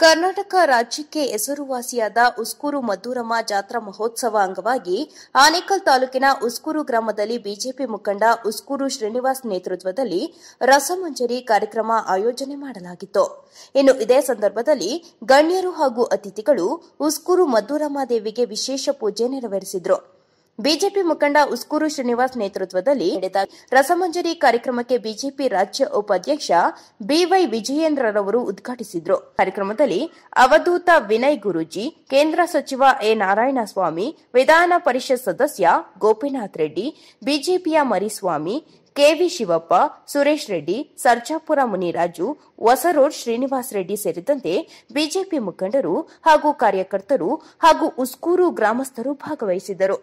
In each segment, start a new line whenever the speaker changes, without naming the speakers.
ಕರ್ನಾಟಕ ರಾಜ್ಯಕ್ಕೆ ಹೆಸರುವಾಸಿಯಾದ ಉಸ್ಕೂರು ಮದ್ದೂರಮ್ಮ ಜಾತ್ರಾ ಮಹೋತ್ಸವ ಅಂಗವಾಗಿ ಆನೇಕಲ್ ತಾಲೂಕಿನ ಉಸ್ಕೂರು ಗ್ರಾಮದಲ್ಲಿ ಬಿಜೆಪಿ ಮುಖಂಡ ಉಸ್ಕೂರು ಶ್ರೀನಿವಾಸ್ ನೇತೃತ್ವದಲ್ಲಿ ರಸಮಂಜರಿ ಕಾರ್ಯಕ್ರಮ ಆಯೋಜನೆ ಮಾಡಲಾಗಿತ್ತು. ಇನ್ನು ಇದೇ ಸಂದರ್ಭದಲ್ಲಿ ಗಣ್ಯರು ಹಾಗೂ ಅತಿಥಿಗಳು ಉಸ್ಕೂರು ಮದ್ದೂರಮ್ಮ ದೇವಿಗೆ ವಿಶೇಷ ಪೂಜೆ ನೆರವೇರಿಸಿದರು. ಬಿಜೆಪಿ ಮುಖಂಡ ಉಸ್ಕೂರು ಶ್ರೀನಿವಾಸ್ ನೇತೃತ್ವದಲ್ಲಿ ನಡೆದ ರಸಮಂಜರಿ ಕಾರ್ಯಕ್ರಮಕ್ಕೆ ಬಿಜೆಪಿ ರಾಜ್ಯ ಉಪಾಧ್ಯಕ್ಷ ಬಿವೈ ವಿಜಯೇಂದ್ರರವರು ಉದ್ಘಾಟಿಸಿದರು. ಕಾರ್ಯಕ್ರಮದಲ್ಲಿ ಅವಧೂತ ವಿನಯ್ ಗುರೂಜಿ, ಕೇಂದ್ರ ಸಚಿವ ಎ ನಾರಾಯಣಸ್ವಾಮಿ, ವಿಧಾನ ಪರಿಷತ್ ಸದಸ್ಯ ಗೋಪಿನಾಥ್ ರೆಡ್ಡಿ, ಬಿಜೆಪಿಯ ಮರಿಸ್ವಾಮಿ, ಕೆವಿ ಶಿವಪ್ಪ, ಸುರೇಶ್ ರೆಡ್ಡಿ, ಸರ್ಜಾಪುರ ಮುನಿರಾಜು, ಹೊಸರೋಡ್ ಶ್ರೀನಿವಾಸ್ ರೆಡ್ಡಿ ಸೇರಿದಂತೆ ಬಿಜೆಪಿ ಮುಖಂಡರು ಹಾಗೂ ಕಾರ್ಯಕರ್ತರು ಹಾಗೂ ಉಸ್ಕೂರು ಗ್ರಾಮಸ್ಥರು ಭಾಗವಹಿಸಿದ್ದರು.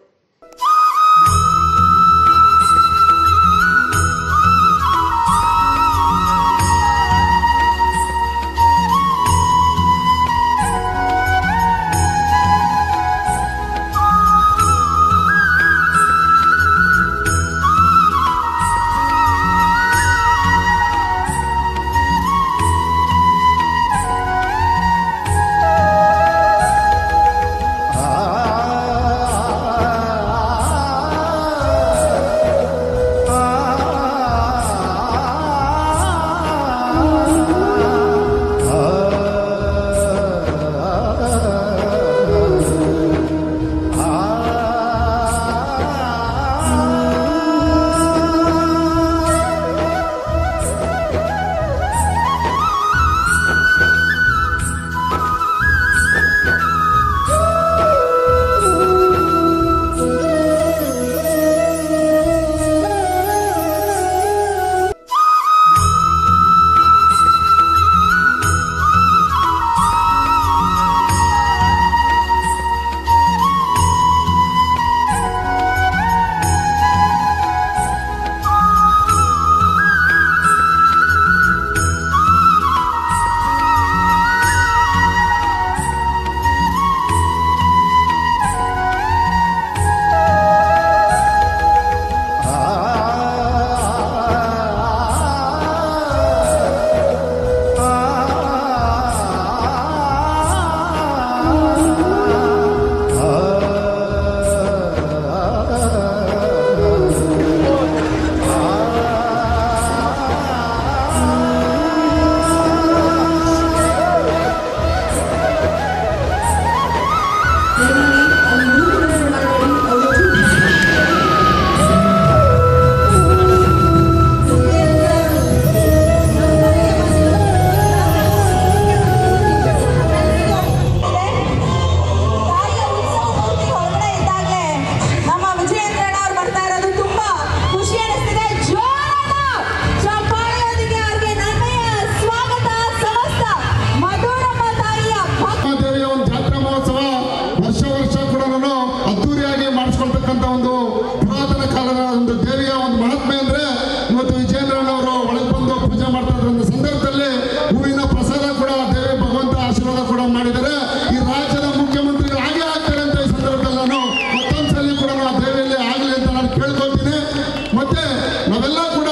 ಒಂದು ಪುರಾತನ ಕಾಲದ ಒಂದು ದೇವಿಯ ಒಂದು ಮಹಾತ್ಮೆ ಅಂದ್ರೆ ಇವತ್ತು ವಿಜಯೇಂದ್ರನವರು ಒಳಗೆ ಬಂದು ಪೂಜೆ ಮಾಡ್ತಾ ಇರೋ ಸಂದರ್ಭದಲ್ಲಿ ಹೂವಿನ ಪ್ರಸಾದ ಕೂಡ ದೇವಿ ಭಗವಂತ ಆಶೀರ್ವಾದ ಕೂಡ ಮಾಡಿದ್ದಾರೆ. ಈ ರಾಜ್ಯದ ಮುಖ್ಯಮಂತ್ರಿಗಳು ಹಾಗೆ ಆಗ್ತಾರೆ ಅಂತ ಈ ಸಂದರ್ಭದಲ್ಲಿ ನಾನು ಮತ್ತೊಂದ್ಸಲಿ ಕೂಡ ಆ ದೇವಿಯಲ್ಲಿ ಆಗಲಿ ಅಂತ ನಾನು ಕೇಳ್ಕೊಳ್ತೀನಿ. ಮತ್ತೆ ನಾವೆಲ್ಲ ಕೂಡ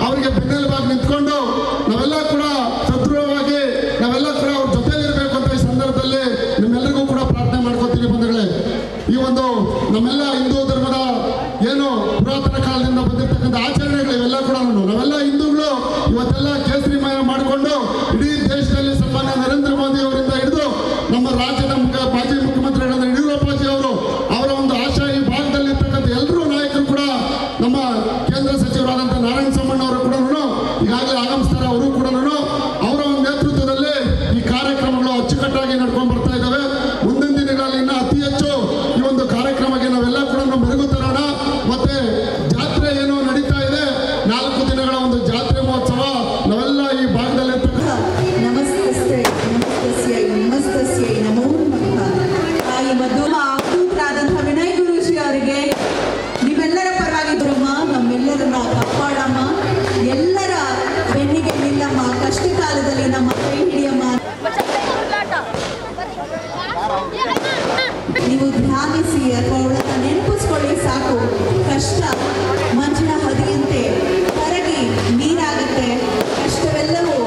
ಅವರಿಗೆ ಬೆನ್ನೆಲುಬಾಗಿ ನಿಂತ್ಕೊಂಡು ನಾವೆಲ್ಲ ಕೂಡ ಸದೃಢವಾಗಿ ನಾವೆಲ್ಲ ಕೂಡ ಅವ್ರ ಜೊತೆಲಿರಬೇಕು ಅಂತ ಈ ಸಂದರ್ಭದಲ್ಲಿ ನಿಮ್ಮೆಲ್ಲರಿಗೂ ಕೂಡ ಪ್ರಾರ್ಥನೆ ಮಾಡ್ಕೊತೀನಿ ಬಂಧುಗಳೇ. ಈ ಒಂದು ನಮ್ಮೆಲ್ಲ ಹಿಂದೂ ಧರ್ಮದ ಏನು ಪುರಾತನ ಕಾಲದಿಂದ ಬಂದಿರತಕ್ಕಂಥ ಆಚರಣೆಗಳು ಇವೆಲ್ಲ ಕೂಡ ನಾವೆಲ್ಲ ಹಿಂದೂಗಳು ಇವತ್ತೆಲ್ಲ ಕೇಸರಿಮಯ ಮಾಡಿಕೊಂಡು ಇಡೀ ದೇಶದಲ್ಲಿ ಸನ್ಮಾನ್ಯ ನರೇಂದ್ರ ಮೋದಿ ಅವರಿಂದ ಹಿಡಿದು ನಮ್ಮ ರಾಜ್ಯದ ಮಾಜಿ ಮುಖ್ಯಮಂತ್ರಿಗಳಾದ ಯಡಿಯೂರಪ್ಪಾಜಿ ಅವರು ಅವರ ಒಂದು ಆಶಾ ಈ ಭಾಗದಲ್ಲಿ ಇರ್ತಕ್ಕಂಥ ಎಲ್ಲರೂ ನಾಯಕರು ಕೂಡ ನಮ್ಮ ಕೇಂದ್ರ ಸಚಿವರಾದಂಥ ನಾರಾಯಣಸ್ವಾಮಿ ಅವರು ಕೂಡ ಈಗಾಗಲೇ ಆಗಮಿಸ್ತಾರೆ. ಅವರು ಕೂಡ ಅವರ ಒಂದು ನೇತೃತ್ವದಲ್ಲಿ ಈ ಕಾರ್ಯಕ್ರಮಗಳು ಅಚ್ಚುಕಟ್ಟಾಗಿ ನಡ್ಕೊಂಡು ಬರ್ತಾ ಇದ್ದಾವೆ. ಮುಂದಿನ ದಿನಗಳಲ್ಲಿ ಇನ್ನು ಅತಿ ಹೆಚ್ಚು ಈ ಒಂದು ಕಾರ್ಯಕ್ರಮಕ್ಕೆ ನಾವೆಲ್ಲ ಕೂಡ ಮೆರುಗು ತರೋಣ. ಮತ್ತೆ ಜಾತ್ರೆ ಏನು ನಡೀತಾ ಇದೆ, 4 ದಿನಗಳ ಒಂದು ಜಾತ್ರೆ ಮಹೋತ್ಸವ ನಾವೆಲ್ಲ ಈ ಭಾಗದಲ್ಲಿ
ವಿನಯ್ ಗುರೂಜಿ ಅವರಿಗೆ ನೀವೆಲ್ಲರ ಪರವಾಗಿ ಬರಮ್ಮ, ನಮ್ಮೆಲ್ಲರನ್ನ ಕಾಪಾಡಮ್ಮ, ಎಲ್ಲರ ಬೆನ್ನಿಗೆ ನಿಲ್ಲಮ್ಮ, ಕಷ್ಟ ಕಾಲದಲ್ಲಿ ನಮ್ಮ ಕೈ ಹಿಡಿಯಮ್ಮ. ನೀವು ಧ್ಯಾನಿಸಿ ಅಥವಾ ಅವಳನ್ನ ನೆನಪಿಸ್ಕೊಳ್ಳಿ ಸಾಕು, ಕಷ್ಟ ಮಂಜಿನ ಹದಿಯಂತೆ ಕರಗಿ ನೀರಾಗುತ್ತೆ. ಕಷ್ಟವೆಲ್ಲವೂ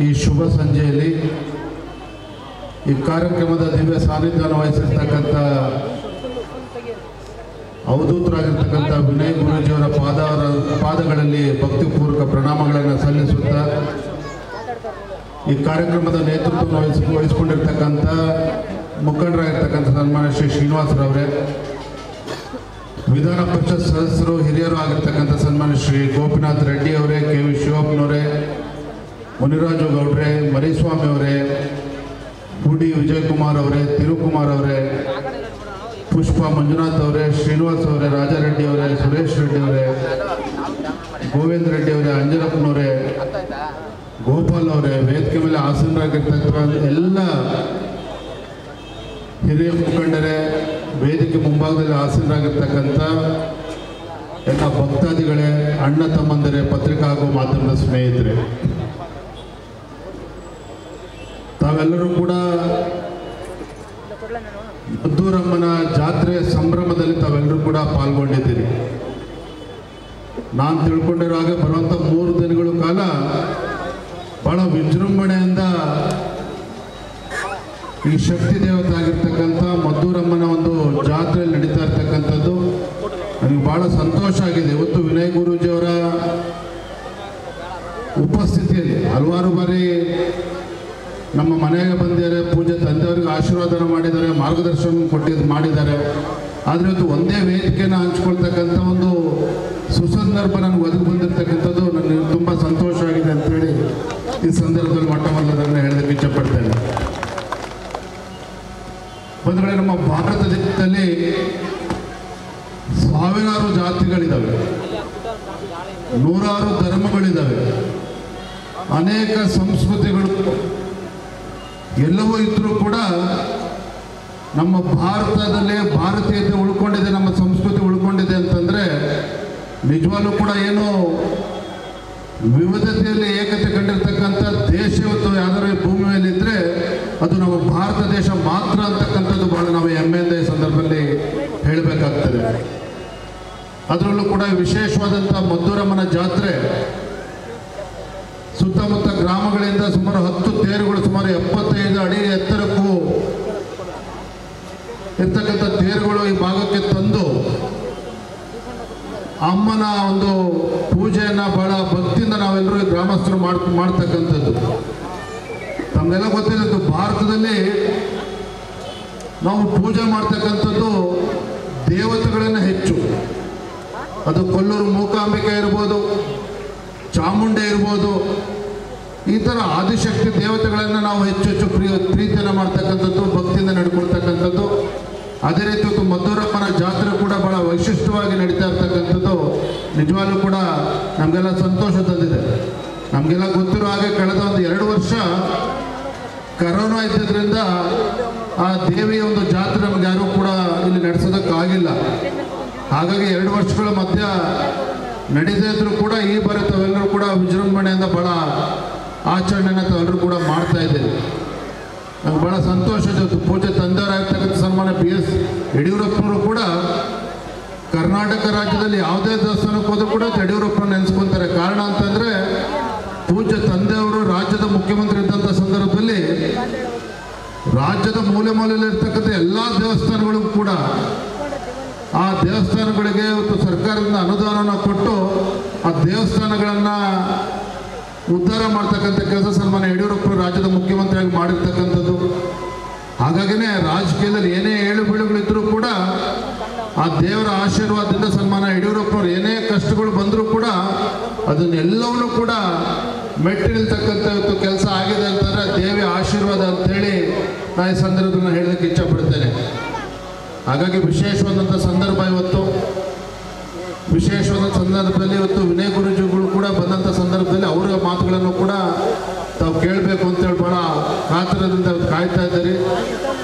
ಈ ಶುಭ ಸಂಜೆಯಲ್ಲಿ ಈ ಕಾರ್ಯಕ್ರಮದ ದಿವ್ಯ ಸಾನ್ನಿಧ್ಯವನ್ನು ವಹಿಸಿರ್ತಕ್ಕಂಥ ಅವಧೂತರಾಗಿರ್ತಕ್ಕಂಥ ವಿನಯ್ ಗುರೂಜಿಯವರ ಪಾದಗಳಲ್ಲಿ ಭಕ್ತಿಪೂರ್ವಕ ಪ್ರಣಾಮಗಳನ್ನು ಸಲ್ಲಿಸುತ್ತಾ ಈ ಕಾರ್ಯಕ್ರಮದ ನೇತೃತ್ವವನ್ನು ವಹಿಸಿಕೊಂಡಿರ್ತಕ್ಕಂಥ ಮುಖಂಡರಾಗಿರ್ತಕ್ಕಂಥ ಸನ್ಮಾನ್ಯ ಶ್ರೀ ಶ್ರೀನಿವಾಸರವರೇ, ವಿಧಾನ ಪರಿಷತ್ ಸದಸ್ಯರು ಹಿರಿಯರು ಆಗಿರ್ತಕ್ಕಂಥ ಸನ್ಮಾನ್ಯ ಶ್ರೀ ಗೋಪಿನಾಥ್ ರೆಡ್ಡಿ ಅವರೇ, ಕೆ ವಿ ಶಿವಪ್ಪನವರೇ, ಮುನಿರಾಜು ಗೌಡ್ರೆ, ಮರಿಸ್ವಾಮಿ ಅವರೇ, ಪುಡಿ ವಿಜಯಕುಮಾರ್ ಅವರೇ, ತಿರುಕುಮಾರ್ ಅವರೇ, ಪುಷ್ಪ ಮಂಜುನಾಥ್ ಅವರೇ, ಶ್ರೀನಿವಾಸ್ ಅವರೇ, ರಾಜಾರೆಡ್ಡಿ ಅವರೇ, ಸುರೇಶ್ ರೆಡ್ಡಿ ಅವರೇ, ಗೋವಿಂದ ರೆಡ್ಡಿ ಅವರೇ, ಅಂಜನಪ್ಪನವರೇ, ಗೋಪಾಲ್ ಅವರೇ, ವೇದಿಕೆ ಮೇಲೆ ಆಸೀನರಾಗಿರ್ತಕ್ಕಂಥ ಎಲ್ಲ ಹಿರಿಯ ಮುಖಂಡರೇ, ವೇದಿಕೆ ಮುಂಭಾಗದಲ್ಲಿ ಆಸೀನರಾಗಿರ್ತಕ್ಕಂಥ ಎಲ್ಲ ಭಕ್ತಾದಿಗಳೇ, ಅಣ್ಣ ತಮ್ಮಂದಿರೇ, ಪತ್ರಿಕಾ ಹಾಗೂ ಮಾಧ್ಯಮದ ಸ್ನೇಹಿತರೆ, ತಾವೆಲ್ಲರೂ ಕೂಡ ಮದ್ದೂರಮ್ಮನ ಜಾತ್ರೆಯ ಸಂಭ್ರಮದಲ್ಲಿ ತಾವೆಲ್ಲರೂ ಕೂಡ ಪಾಲ್ಗೊಂಡಿದ್ದೀರಿ. ನಾನು ತಿಳ್ಕೊಂಡಿರೋ ಹಾಗೆ ಬರುವಂಥ 3 ದಿನಗಳ ಕಾಲ ಬಹಳ ವಿಜೃಂಭಣೆಯಿಂದ ಈ ಶಕ್ತಿ ದೇವತೆ ಆಗಿರ್ತಕ್ಕಂಥ ಮದ್ದೂರಮ್ಮನ ಒಂದು ಜಾತ್ರೆ ನಡೀತಾ ಇರ್ತಕ್ಕಂಥದ್ದು ನನಗೆ ಬಹಳ ಸಂತೋಷ ಆಗಿದೆ. ಇವತ್ತು ವಿನಯ್ ಗುರೂಜಿಯವರ ಉಪಸ್ಥಿತಿಯಲ್ಲಿ ಹಲವಾರು ಬಾರಿ ನಮ್ಮ ಮನೆಗೆ ಬಂದಿದ್ದಾರೆ, ಪೂಜೆ ತಂದೆಯವರಿಗೆ ಆಶೀರ್ವಾದನ ಮಾಡಿದ್ದಾರೆ, ಮಾರ್ಗದರ್ಶನ ಮಾಡಿದ್ದಾರೆ. ಆದರೆ ಇವತ್ತು ಒಂದೇ ವೇದಿಕೆಯನ್ನು ಹಂಚ್ಕೊಳ್ತಕ್ಕಂಥ ಒಂದು ಸುಸಂದರ್ಭ ನನಗೆ ಒದಗಿ ಬಂದಿರತಕ್ಕಂಥದ್ದು ನನಗೆ ತುಂಬ ಸಂತೋಷ ಆಗಿದೆ ಅಂತೇಳಿ ಈ ಸಂದರ್ಭದಲ್ಲಿ ಮೊಟ್ಟಮೊದಲನ್ನು ಹೇಳೋದಕ್ಕೆ ಇಷ್ಟಪಡ್ತೇನೆ. ಒಂದು ವೇಳೆ ನಮ್ಮ ಭಾರತ ದೇಶದಲ್ಲಿ ಸಾವಿರಾರು ಜಾತಿಗಳಿದ್ದಾವೆ, ನೂರಾರು ಧರ್ಮಗಳಿದ್ದಾವೆ, ಅನೇಕ ಸಂಸ್ಕೃತಿಗಳು ಎಲ್ಲವೂ ಇದ್ದರೂ ಕೂಡ ನಮ್ಮ ಭಾರತದಲ್ಲೇ ಭಾರತೀಯತೆ ಉಳ್ಕೊಂಡಿದೆ, ನಮ್ಮ ಸಂಸ್ಕೃತಿ ಉಳ್ಕೊಂಡಿದೆ ಅಂತಂದರೆ ನಿಜವಾಗ್ಲೂ ಕೂಡ ಏನು ವಿವಿಧತೆಯಲ್ಲಿ ಏಕತೆ ಕಂಡಿರ್ತಕ್ಕಂಥ ದೇಶ ಇವತ್ತು ಯಾವ್ದಾದ್ರು ಭೂಮಿ ಮೇಲೆ ಇದ್ದರೆ ಅದು ನಮ್ಮ ಭಾರತ ದೇಶ ಮಾತ್ರ ಅಂತಕ್ಕಂಥದ್ದು ಭಾಳ ನಾವು ಹೆಮ್ಮೆಯಿಂದ ಈ ಸಂದರ್ಭದಲ್ಲಿ ಹೇಳಬೇಕಾಗ್ತದೆ. ಅದರಲ್ಲೂ ಕೂಡ ವಿಶೇಷವಾದಂಥ ಮದ್ದೂರಮ್ಮನ ಜಾತ್ರೆ ಸುತ್ತಮುತ್ತ ಗ್ರಾಮಗಳಿಂದ ಸುಮಾರು 10 ತೇರುಗಳು, ಸುಮಾರು 75 ಅಡಿ ಎತ್ತರಕ್ಕೂ ಇರ್ತಕ್ಕಂಥ ತೇರುಗಳು ಈ ಭಾಗಕ್ಕೆ ತಂದು ಅಮ್ಮನ ಒಂದು ಪೂಜೆಯನ್ನು ಬಹಳ ಭಕ್ತಿಯಿಂದ ನಾವೆಲ್ಲರೂ ಗ್ರಾಮಸ್ಥರು ಮಾಡ್ತಕ್ಕಂಥದ್ದು. ತಮಗೆಲ್ಲ ಗೊತ್ತಿರೋದು ಭಾರತದಲ್ಲಿ ನಾವು ಪೂಜೆ ಮಾಡ್ತಕ್ಕಂಥದ್ದು ದೇವತೆಗಳನ್ನು ಹೆಚ್ಚು. ಅದು ಕೊಲ್ಲೂರು ಮೂಕಾಂಬಿಕೆ ಇರ್ಬೋದು, ಚಾಮುಂಡಿ ಇರ್ಬೋದು, ಈ ಥರ ಆದಿಶಕ್ತಿ ದೇವತೆಗಳನ್ನು ನಾವು ಹೆಚ್ಚು ಪ್ರೀತಿಯನ್ನು ಮಾಡ್ತಕ್ಕಂಥದ್ದು, ಭಕ್ತಿಯಿಂದ ನಡ್ಕೊಳ್ತಕ್ಕಂಥದ್ದು. ಅದೇ ರೀತಿ ಇವತ್ತು ಮದ್ದೂರಮ್ಮನ ಜಾತ್ರೆ ಕೂಡ ಬಹಳ ವೈಶಿಷ್ಟ್ಯವಾಗಿ ನಡೀತಾ ಇರ್ತಕ್ಕಂಥದ್ದು ನಿಜವಾಗ್ಲೂ ಕೂಡ ನಮಗೆಲ್ಲ ಸಂತೋಷ ತಂದಿದೆ. ನಮಗೆಲ್ಲ ಗೊತ್ತಿರೋ ಹಾಗೆ ಕಳೆದ ಒಂದು 2 ವರ್ಷ ಕರೋನಾ ಇದ್ದಿದ್ದರಿಂದ ಆ ದೇವಿಯ ಒಂದು ಜಾತ್ರೆ ನಮ್ಗೆ ಯಾರೂ ಕೂಡ ಇಲ್ಲಿ ನಡೆಸೋದಕ್ಕಾಗಿಲ್ಲ. ಹಾಗಾಗಿ 2 ವರ್ಷಗಳ ಮಧ್ಯ ನಡೀತಾ ಇದ್ರು ಕೂಡ ಈ ಬಾರಿ ತಾವೆಲ್ಲರೂ ಕೂಡ ವಿಜೃಂಭಣೆಯಿಂದ ಬಹಳ ಆಚರಣೆಯನ್ನು ತಾವೆಲ್ಲರೂ ಕೂಡ ಮಾಡ್ತಾ ಇದ್ದೀವಿ. ನಮ್ಗೆ ಬಹಳ ಸಂತೋಷ ಜೊತೆ ಪೂಜೆ ತಂದೆಯವರಾಗಿರ್ತಕ್ಕಂಥ ಸನ್ಮಾನ್ಯ BS ಯಡಿಯೂರಪ್ಪನವರು ಕೂಡ ಕರ್ನಾಟಕ ರಾಜ್ಯದಲ್ಲಿ ಯಾವುದೇ ದೇವಸ್ಥಾನಕ್ಕೆ ಹೋದರೂ ಕೂಡ ಯಡಿಯೂರಪ್ಪನ ನೆನೆಸ್ಕೊತಾರೆ. ಕಾರಣ ಅಂತಂದರೆ ಪೂಜೆ ತಂದೆಯವರು ರಾಜ್ಯದ ಮುಖ್ಯಮಂತ್ರಿ ಇದ್ದಂಥ ಸಂದರ್ಭದಲ್ಲಿ ರಾಜ್ಯದ ಮೂಲೆ ಮೂಲೆಯಲ್ಲಿರ್ತಕ್ಕಂಥ ಎಲ್ಲ ದೇವಸ್ಥಾನಗಳಿಗೂ ಕೂಡ ಆ ದೇವಸ್ಥಾನಗಳಿಗೆ ಇವತ್ತು ಸರ್ಕಾರದಿಂದ ಅನುದಾನವನ್ನು ಕೊಟ್ಟು ಆ ದೇವಸ್ಥಾನಗಳನ್ನು ಉದ್ಧಾರ ಮಾಡ್ತಕ್ಕಂಥ ಕೆಲಸ ಸನ್ಮಾನ್ಯ ಯಡಿಯೂರಪ್ಪ ರಾಜ್ಯದ ಮುಖ್ಯಮಂತ್ರಿಯಾಗಿ ಮಾಡಿರ್ತಕ್ಕಂಥದ್ದು. ಹಾಗಾಗಿನೇ ರಾಜಕೀಯದಲ್ಲಿ ಏನೇ ಏಳು ಬೀಳುಗಳಿದ್ರೂ ಕೂಡ ಆ ದೇವರ ಆಶೀರ್ವಾದದಿಂದ ಸನ್ಮಾನ್ಯ ಯಡಿಯೂರಪ್ಪನವ್ರು ಏನೇ ಕಷ್ಟಗಳು ಬಂದರೂ ಕೂಡ ಅದನ್ನೆಲ್ಲವನ್ನೂ ಕೂಡ ಮೆಟ್ಟಿ ನಿಲ್ತಕ್ಕಂಥ ಇವತ್ತು ಕೆಲಸ ಆಗಿದೆ ಅಂತಂದರೆ ದೇವಿಯ ಆಶೀರ್ವಾದ ಅಂತೇಳಿ ನಾನು ಈ ಸಂದರ್ಭದಲ್ಲಿ ಹೇಳೋದಕ್ಕೆ ಇಷ್ಟಪಡ್ತೇನೆ. ಹಾಗಾಗಿ ವಿಶೇಷವಾದಂಥ ಸಂದರ್ಭ ಇವತ್ತು, ವಿಶೇಷವಾದ ಸಂದರ್ಭದಲ್ಲಿ ಇವತ್ತು ವಿನಯ್ ಗುರೂಜಿಗಳು ಕೂಡ ಬಂದಂಥ ಸಂದರ್ಭದಲ್ಲಿ ಅವರ ಮಾತುಗಳನ್ನು ಕೂಡ ತಾವು ಕೇಳಬೇಕು ಅಂತೇಳಿ ಭಾಳ ಕಾತರದಿಂದ ಕಾಯ್ತಾ ಇದ್ದಾರೆ.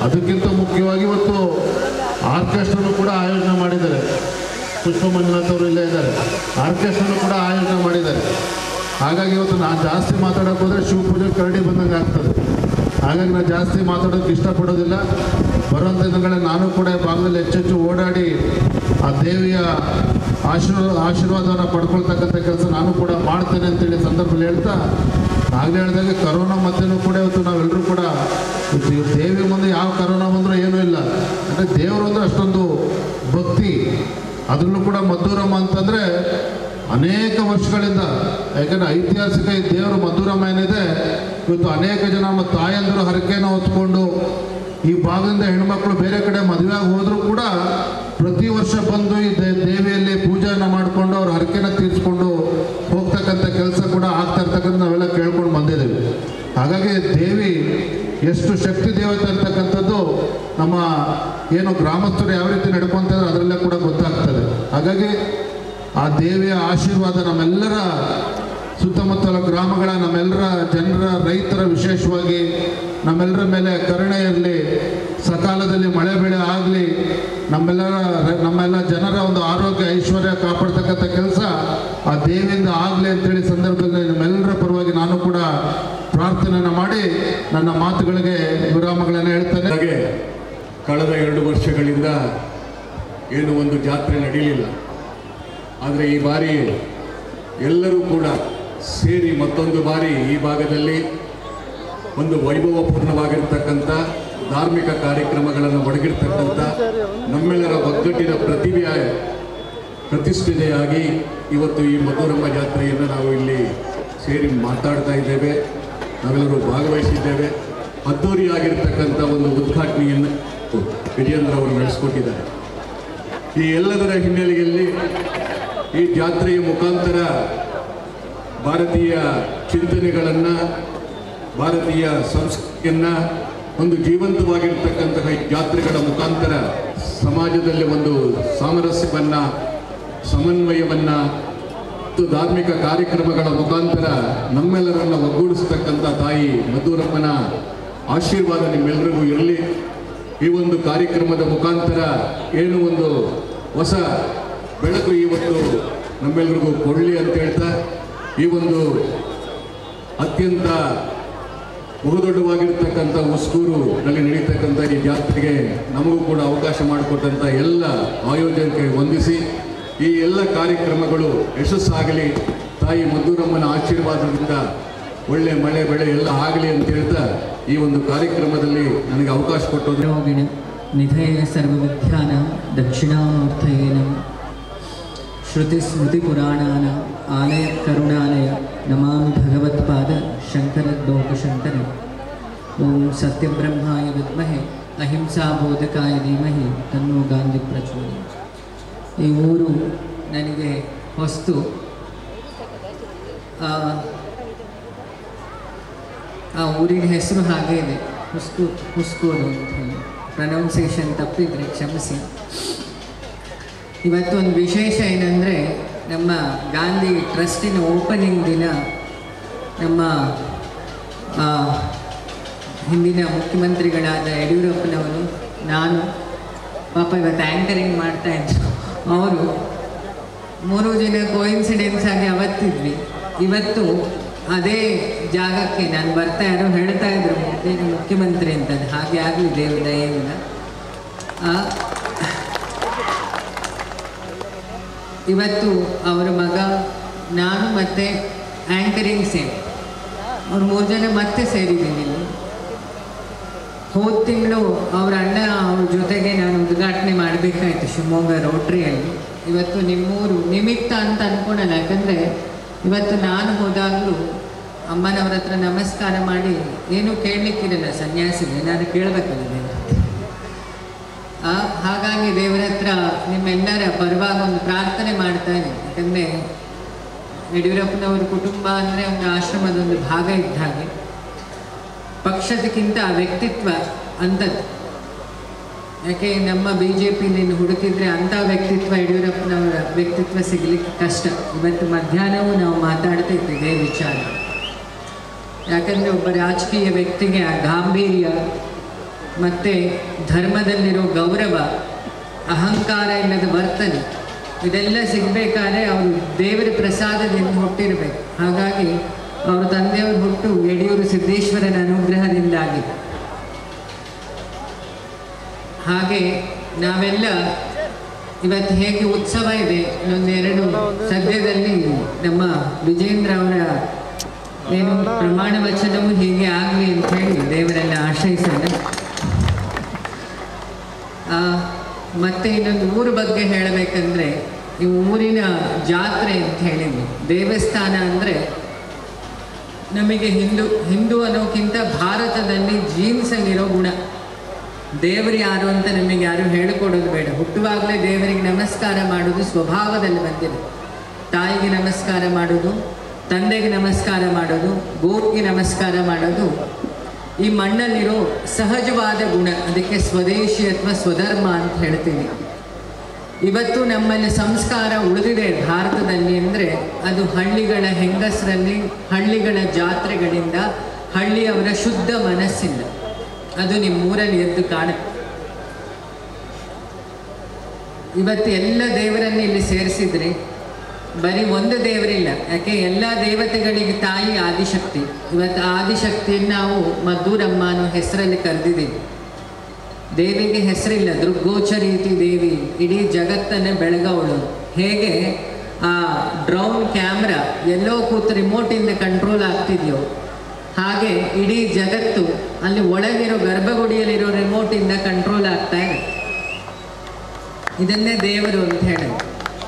ಅದಕ್ಕಿಂತ ಮುಖ್ಯವಾಗಿ ಇವತ್ತು ಆರ್ಕೆಸ್ಟ್ರನ್ನು ಕೂಡ ಆಯೋಜನೆ ಮಾಡಿದ್ದಾರೆ. ಪುಷ್ಪ ಮಂಜುನಾಥ್ ಅವರು ಇಲ್ಲೇ ಇದ್ದಾರೆ, ಆರ್ಕೆಸ್ಟ್ರನ್ನು ಕೂಡ ಆಯೋಜನೆ ಮಾಡಿದ್ದಾರೆ. ಹಾಗಾಗಿ ಇವತ್ತು ನಾನು ಜಾಸ್ತಿ ಮಾತಾಡೋಕೆ ಹೋದರೆ ಶಿವಪೂಜೆ ಕರಡಿ ಬಂದಂಗೆ ಆಗ್ತದೆ. ಹಾಗಾಗಿ ನಾನು ಜಾಸ್ತಿ ಮಾತಾಡೋಕ್ಕೆ ಇಷ್ಟಪಡೋದಿಲ್ಲ. ಬರುವಂಥ ದಿನಗಳಲ್ಲಿ ನಾನು ಕೂಡ ಈ ಭಾಗದಲ್ಲಿ ಹೆಚ್ಚೆಚ್ಚು ಓಡಾಡಿ ಆ ದೇವಿಯ ಆಶೀರ್ವಾದವನ್ನು ಪಡ್ಕೊಳ್ತಕ್ಕಂಥ ಕೆಲಸ ನಾನು ಕೂಡ ಮಾಡ್ತೇನೆ ಅಂತೇಳಿ ಸಂದರ್ಭದಲ್ಲಿ ಹೇಳ್ತಾ, ಆಗಲೇ ಹೇಳಿದಾಗ ಕರೋನಾ ಮಧ್ಯೆನೂ ಕೂಡ ಇವತ್ತು ನಾವೆಲ್ಲರೂ ಕೂಡ ದೇವಿ ಮುಂದೆ ಯಾವ ಕರೋನಾ ಬಂದರೂ ಏನೂ ಇಲ್ಲ. ಅಂದರೆ ದೇವರು ಅಂದರೆ ಅಷ್ಟೊಂದು ಭಕ್ತಿ. ಅದರಲ್ಲೂ ಕೂಡ ಮದ್ದೂರಮ್ಮ ಅಂತಂದರೆ ಅನೇಕ ವರ್ಷಗಳಿಂದ, ಯಾಕಂದರೆ ಐತಿಹಾಸಿಕ ಈ ದೇವರು ಮದ್ದೂರಮ್ಮ ಏನಿದೆ, ಇವತ್ತು ಅನೇಕ ಜನ ನಮ್ಮ ತಾಯಂದಿರು ಹರಕೆಯನ್ನು ಹೊತ್ಕೊಂಡು ಈ ಭಾಗದಿಂದ ಹೆಣ್ಮಕ್ಳು ಬೇರೆ ಕಡೆ ಮದುವೆಯಾಗಿ ಹೋದರೂ ಕೂಡ ಪ್ರತಿ ವರ್ಷ ಬಂದು ಈ ದೇವಿಯಲ್ಲಿ ಪೂಜೆಯನ್ನು ಮಾಡಿಕೊಂಡು ಅವ್ರ ಹರಕೆನ ತೀರಿಸ್ಕೊಂಡು ಹೋಗ್ತಕ್ಕಂಥ ಕೆಲಸ ಕೂಡ ಆಗ್ತಾ ಇರ್ತಕ್ಕಂಥ ನಾವೆಲ್ಲ ಕೇಳ್ಕೊಂಡು ಬಂದಿದ್ದೀವಿ. ಹಾಗಾಗಿ ದೇವಿ ಎಷ್ಟು ಶಕ್ತಿ ದೇವತೆ ಅಂತಕ್ಕಂಥದ್ದು ನಮ್ಮ ಏನು ಗ್ರಾಮಸ್ಥರು ಯಾವ ರೀತಿ ನಡ್ಕೊತಾರೆ ಅದರಲ್ಲೇ ಕೂಡ ಗೊತ್ತಾಗ್ತದೆ. ಹಾಗಾಗಿ ಆ ದೇವಿಯ ಆಶೀರ್ವಾದ ನಮ್ಮೆಲ್ಲರ ಸುತ್ತಮುತ್ತಲ ಗ್ರಾಮಗಳ ನಮ್ಮೆಲ್ಲರ ಜನರ, ರೈತರ ವಿಶೇಷವಾಗಿ ನಮ್ಮೆಲ್ಲರ ಮೇಲೆ ಕರುಣೆ ಇರಲಿ, ಸಕಾಲದಲ್ಲಿ ಮಳೆ ಬೆಳೆ ಆಗಲಿ, ನಮ್ಮೆಲ್ಲ ಜನರ ಒಂದು ಆರೋಗ್ಯ ಐಶ್ವರ್ಯ ಕಾಪಾಡ್ತಕ್ಕಂಥ ಕೆಲಸ ಆ ದೇವಿಯಿಂದ ಆಗಲಿ ಅಂತೇಳಿ ಸಂದರ್ಭದಲ್ಲಿ ನಮ್ಮೆಲ್ಲರ ಪರವಾಗಿ ನಾನು ಕೂಡ ಪ್ರಾರ್ಥನೆಯನ್ನು ಮಾಡಿ ನನ್ನ ಮಾತುಗಳಿಗೆ ವಿರಾಮಗಳನ್ನು ಹೇಳ್ತೇನೆ.
ಹಾಗೆ ಕಳೆದ 2 ವರ್ಷಗಳಿಂದ ಏನು ಒಂದು ಜಾತ್ರೆ ನಡೆಯಲಿಲ್ಲ. ಆದರೆ ಈ ಬಾರಿ ಎಲ್ಲರೂ ಕೂಡ ಸೇರಿ ಮತ್ತೊಂದು ಬಾರಿ ಈ ಭಾಗದಲ್ಲಿ ಒಂದು ವೈಭವಪೂರ್ಣವಾಗಿರ್ತಕ್ಕಂಥ ಧಾರ್ಮಿಕ ಕಾರ್ಯಕ್ರಮಗಳನ್ನು ಒಳಗಿರ್ತಕ್ಕಂಥ ನಮ್ಮೆಲ್ಲರ ಒಗ್ಗಟ್ಟಿನ ಪ್ರತಿಷ್ಠೆಯಾಗಿ ಇವತ್ತು ಈ ಮದ್ದೂರಮ್ಮ ಜಾತ್ರೆಯನ್ನು ನಾವು ಇಲ್ಲಿ ಸೇರಿ ಮಾತಾಡ್ತಾ ಇದ್ದೇವೆ. ನಾವೆಲ್ಲರೂ ಭಾಗವಹಿಸಿದ್ದೇವೆ. ಅದ್ದೂರಿಯಾಗಿರ್ತಕ್ಕಂಥ ಒಂದು ಉದ್ಘಾಟನೆಯನ್ನು ವಿಜಯೇಂದ್ರ ಅವರು ನಡೆಸಿಕೊಟ್ಟಿದ್ದಾರೆ. ಈ ಎಲ್ಲದರ ಹಿನ್ನೆಲೆಯಲ್ಲಿ ಈ ಜಾತ್ರೆಯ ಮುಖಾಂತರ ಭಾರತೀಯ ಚಿಂತನೆಗಳನ್ನು, ಭಾರತೀಯ ಸಂಸ್ಕೃತಿಯನ್ನು ಒಂದು ಜೀವಂತವಾಗಿರ್ತಕ್ಕಂತಹ ಈ ಜಾತ್ರೆಗಳ ಮುಖಾಂತರ ಸಮಾಜದಲ್ಲಿ ಒಂದು ಸಾಮರಸ್ಯವನ್ನು, ಸಮನ್ವಯವನ್ನು ಮತ್ತು ಧಾರ್ಮಿಕ ಕಾರ್ಯಕ್ರಮಗಳ ಮುಖಾಂತರ ನಮ್ಮೆಲ್ಲರನ್ನು ಒಗ್ಗೂಡಿಸ್ತಕ್ಕಂಥ ತಾಯಿ ಮದ್ದೂರಮ್ಮನ ಆಶೀರ್ವಾದ ನಿಮ್ಮೆಲ್ಲರಿಗೂ ಇರಲಿ. ಈ ಒಂದು ಕಾರ್ಯಕ್ರಮದ ಮುಖಾಂತರ ಏನು ಒಂದು ಹೊಸ ಬೆಳಕು ಇವತ್ತು ನಮ್ಮೆಲ್ಲರಿಗೂ ಕೊಡಲಿ ಅಂತ ಹೇಳ್ತಾ, ಈ ಒಂದು ಅತ್ಯಂತ ಬಹುದೊಡ್ಡವಾಗಿರ್ತಕ್ಕಂಥ ಉಸ್ಕೂರಿನಲ್ಲಿ ನಡೀತಕ್ಕಂಥ ಈ ಜಾತ್ರೆಗೆ ನಮಗೂ ಕೂಡ ಅವಕಾಶ ಮಾಡಿಕೊಟ್ಟಂಥ ಎಲ್ಲ ಆಯೋಜಕರಿಗೆ ವಂದಿಸಿ, ಈ ಎಲ್ಲ ಕಾರ್ಯಕ್ರಮಗಳು ಯಶಸ್ಸಾಗಲಿ, ತಾಯಿ ಮದ್ದೂರಮ್ಮನ ಆಶೀರ್ವಾದದಿಂದ ಒಳ್ಳೆ ಮಳೆ ಬೆಳೆ ಎಲ್ಲ ಆಗಲಿ ಅಂತ ಹೇಳ್ತಾ ಈ ಒಂದು ಕಾರ್ಯಕ್ರಮದಲ್ಲಿ ನನಗೆ ಅವಕಾಶ ಕೊಟ್ಟರು.
ನಿಧಯ ಸರ್ವವಿದ್ಯಾನ ದಕ್ಷಿಣಾಮೂರ್ತಯೇ ನಮಃ. ಶ್ರುತಿಸ್ಮೃತಿಪುರಾಣಾನ ಆಲಯ ಕರುಣಾಲಯ ನಮಾಮಿ ಭಗವತ್ಪಾದ ಶಂಕರದ್ಲೋಕಶಂಕರ. ಓಂ ಸತ್ಯಬ್ರಹ್ಮಾಯ ವಿದ್ಮಹೆ ಅಹಿಂಸಾ ಬೋಧಕಾಯ ಧೀಮಹಿ ತನ್ನೋ ಗಾಂಧಿ ಪ್ರಚೋದಯಾತ್. ಈ ಊರು ನನಗೆ ಹೊಸ್ತು. ಆ ಊರಿನ ಹೆಸರು ಹಾಗೇ ಇದೆ, ಹುಸ್ಕೂರು ಅಂತ ಹೇಳಿ. ಪ್ರೊನೌನ್ಸಿಯೇಷನ್ ತಪ್ಪಿದರೆ ಕ್ಷಮಿಸಿ. ಇವತ್ತೊಂದು ವಿಶೇಷ ಏನಂದರೆ, ನಮ್ಮ ಗಾಂಧಿ ಟ್ರಸ್ಟಿನ ಓಪನಿಂಗ್ ದಿನ ನಮ್ಮ ಹಿಂದಿನ ಮುಖ್ಯಮಂತ್ರಿಗಳಾದ ಯಡಿಯೂರಪ್ಪನವರು, ನಾನು ಪಾಪ ಇವತ್ತು ಆ್ಯಂಕರಿಂಗ್ ಮಾಡ್ತಾಯಿದ್ರು. ಅವರು 3 ಜನ ಕೋಇನ್ಸಿಡೆನ್ಸ್ ಆಗಿ ಅವತ್ತಿದ್ವಿ. ಇವತ್ತು ಅದೇ ಜಾಗಕ್ಕೆ ನಾನು ಬರ್ತಾ ಇರೋ ಹೇಳ್ತಾ ಇದ್ರು ಮುಖ್ಯಮಂತ್ರಿ ಅಂತದ್ದು. ಹಾಗೆ ಆಗಲಿ ದೇವ್ರ ದಯೆಯಿಂದ. ಇವತ್ತು ಅವರ ಮಗ, ನಾನು ಮತ್ತು ಆ್ಯಂಕರಿಂಗ್ ಸೇರಿ ಅವ್ರು 3 ಜನ ಮತ್ತೆ ಸೇರಿದ್ದೀನಿ ಇಲ್ಲಿ. ಹೋದ ತಿಂಗಳು ಅವ್ರ ಅಣ್ಣ ಅವ್ರ ಜೊತೆಗೆ ನಾನು ಉದ್ಘಾಟನೆ ಮಾಡಬೇಕಾಯ್ತು ಶಿವಮೊಗ್ಗ ರೋಟ್ರಿಯಲ್ಲಿ. ಇವತ್ತು ನಿಮ್ಮೂರು ನಿಮಿತ್ತ ಅಂತ ಅಂದ್ಕೊಳಲ್ಲ, ಯಾಕಂದರೆ ಇವತ್ತು ನಾನು ಹೋದಾಗಲೂ ಅಮ್ಮನವ್ರ ಹತ್ರ ನಮಸ್ಕಾರ ಮಾಡಿ ಏನೂ ಕೇಳಲಿಕ್ಕಿರಲ್ಲ ಸನ್ಯಾಸಿಗೆ, ಏನಾದರೂ ಕೇಳಬೇಕಲ್ಲ ದೇವರ ಹತ್ರ. ಹಾಗಾಗಿ ದೇವರ ಹತ್ರ ನಿಮ್ಮೆಲ್ಲರ ಪರವಾಗಿ ಒಂದು ಪ್ರಾರ್ಥನೆ ಮಾಡ್ತಾ ಇದ್ದೀನಿ. ಯಾಕಂದರೆ ಯಡಿಯೂರಪ್ಪನವ್ರ ಕುಟುಂಬ ಅಂದರೆ ಒಂದು ಆಶ್ರಮದ ಒಂದು ಭಾಗ ಇದ್ದ ಹಾಗೆ. ಪಕ್ಷದಕ್ಕಿಂತ ವ್ಯಕ್ತಿತ್ವ ಅಂಥದ್ದು. ಯಾಕೆ ನಮ್ಮ BJP ನೀನು ಹುಡುಕಿದ್ರೆ ಅಂಥ ವ್ಯಕ್ತಿತ್ವ, ಯಡಿಯೂರಪ್ಪನವರ ವ್ಯಕ್ತಿತ್ವ ಸಿಗಲಿಕ್ಕೆ ಕಷ್ಟ. ಇವತ್ತು ಮಧ್ಯಾಹ್ನವೂ ನಾವು ಮಾತಾಡ್ತಾ ಇದ್ದೇವೆ ವಿಚಾರ. ಯಾಕಂದರೆ ಒಬ್ಬ ರಾಜಕೀಯ ವ್ಯಕ್ತಿಗೆ ಆ ಗಾಂಭೀರ್ಯ ಮತ್ತು ಧರ್ಮದಲ್ಲಿರೋ ಗೌರವ, ಅಹಂಕಾರ ಇಲ್ಲದ ವರ್ತನೆ, ಇದೆಲ್ಲ ಸಿಗಬೇಕಾದ್ರೆ ಅವರು ದೇವರ ಪ್ರಸಾದದಿಂದ ಹುಟ್ಟಿರಬೇಕು. ಹಾಗಾಗಿ ಅವ್ರ ತಂದೆಯವರು ಹುಟ್ಟು ಯಡಿಯೂರು ಸಿದ್ದೇಶ್ವರನ ಅನುಗ್ರಹದಿಂದಾಗಿ. ಹಾಗೆ ನಾವೆಲ್ಲ ಇವತ್ತು ಹೇಗೆ ಉತ್ಸವ ಇದೆ, ಇನ್ನೊಂದೆರಡು ಸದ್ಯದಲ್ಲಿ ನಮ್ಮ ವಿಜೇಂದ್ರ ಅವರ ಏನು ಪ್ರಮಾಣ ವಚನವು ಹೀಗೆ ಆಗಲಿ ಅಂತ ಹೇಳಿ ದೇವರನ್ನ ಆಶ್ರಯಿಸೋಣ. ಮತ್ತೆ ಇನ್ನೊಂದು ಊರ ಬಗ್ಗೆ ಹೇಳಬೇಕಂದ್ರೆ, ಈ ಊರಿನ ಜಾತ್ರೆ ಅಂತ ಹೇಳಿದ್ವಿ. ದೇವಸ್ಥಾನ ಅಂದರೆ ನಮಗೆ ಹಿಂದೂ ಅನ್ನೋಕ್ಕಿಂತ ಭಾರತದಲ್ಲಿ ಜೀನ್ಸಲ್ಲಿರೋ ಗುಣ. ದೇವರು ಯಾರು ಅಂತ ನಮಗೆ ಯಾರು ಹೇಳಿಕೊಡೋದು ಬೇಡ. ಹುಟ್ಟುವಾಗಲೇ ದೇವರಿಗೆ ನಮಸ್ಕಾರ ಮಾಡೋದು ಸ್ವಭಾವದಲ್ಲಿ ಬಂದಿದೆ. ತಾಯಿಗೆ ನಮಸ್ಕಾರ ಮಾಡೋದು, ತಂದೆಗೆ ನಮಸ್ಕಾರ ಮಾಡೋದು, ಗೋರಿಗೆ ನಮಸ್ಕಾರ ಮಾಡೋದು ಈ ಮಣ್ಣಲ್ಲಿರೋ ಸಹಜವಾದ ಗುಣ. ಅದಕ್ಕೆ ಸ್ವದೇಶಿ ಅಥವಾ ಸ್ವಧರ್ಮ ಅಂತ ಹೇಳ್ತೀವಿ. ಇವತ್ತು ನಮ್ಮಲ್ಲಿ ಸಂಸ್ಕಾರ ಉಳಿದಿದೆ ಭಾರತದಲ್ಲಿ ಅಂದರೆ ಅದು ಹಳ್ಳಿಗಳ ಹೆಂಗಸರಲ್ಲಿ, ಹಳ್ಳಿಗಳ ಜಾತ್ರೆಗಳಿಂದ, ಹಳ್ಳಿಯವರ ಶುದ್ಧ ಮನಸ್ಸಿಂದ. ಅದು ನಿಮ್ಮೂರಲ್ಲಿ ಎದ್ದು ಕಾಣುತ್ತೆ. ಇವತ್ತು ಎಲ್ಲ ದೇವರನ್ನು ಇಲ್ಲಿ ಸೇರಿಸಿದ್ರೆ ಬರೀ ಒಂದು ದೇವರಿಲ್ಲ. ಯಾಕೆ ಎಲ್ಲ ದೇವತೆಗಳಿಗೆ ತಾಯಿ ಆದಿಶಕ್ತಿ. ಇವತ್ತು ಆದಿಶಕ್ತಿಯನ್ನು ನಾವು ಮದ್ದೂರಮ್ಮ ಅನ್ನೋ ಹೆಸರಲ್ಲಿ ಕರೆದಿದ್ದೀವಿ. ದೇವಿಗೆ ಹೆಸರಿಲ್ಲ, ದೃಗ್ಗೋಚರೀತಿ ದೇವಿ, ಇಡೀ ಜಗತ್ತನ್ನೇ ಬೆಳಗವಳು. ಹೇಗೆ ಆ ಡ್ರೋನ್ ಕ್ಯಾಮ್ರಾ ಎಲ್ಲೋ ಕೂತು ರಿಮೋಟಿಂದ ಕಂಟ್ರೋಲ್ ಆಗ್ತಿದೆಯೋ ಹಾಗೆ ಇಡೀ ಜಗತ್ತು ಅಲ್ಲಿ ಒಳಗಿರೋ ಗರ್ಭಗುಡಿಯಲ್ಲಿರೋ ರಿಮೋಟಿಂದ ಕಂಟ್ರೋಲ್ ಆಗ್ತಾ ಇದೆ. ಇದನ್ನೇ ದೇವರು ಅಂತ ಹೇಳೋದು.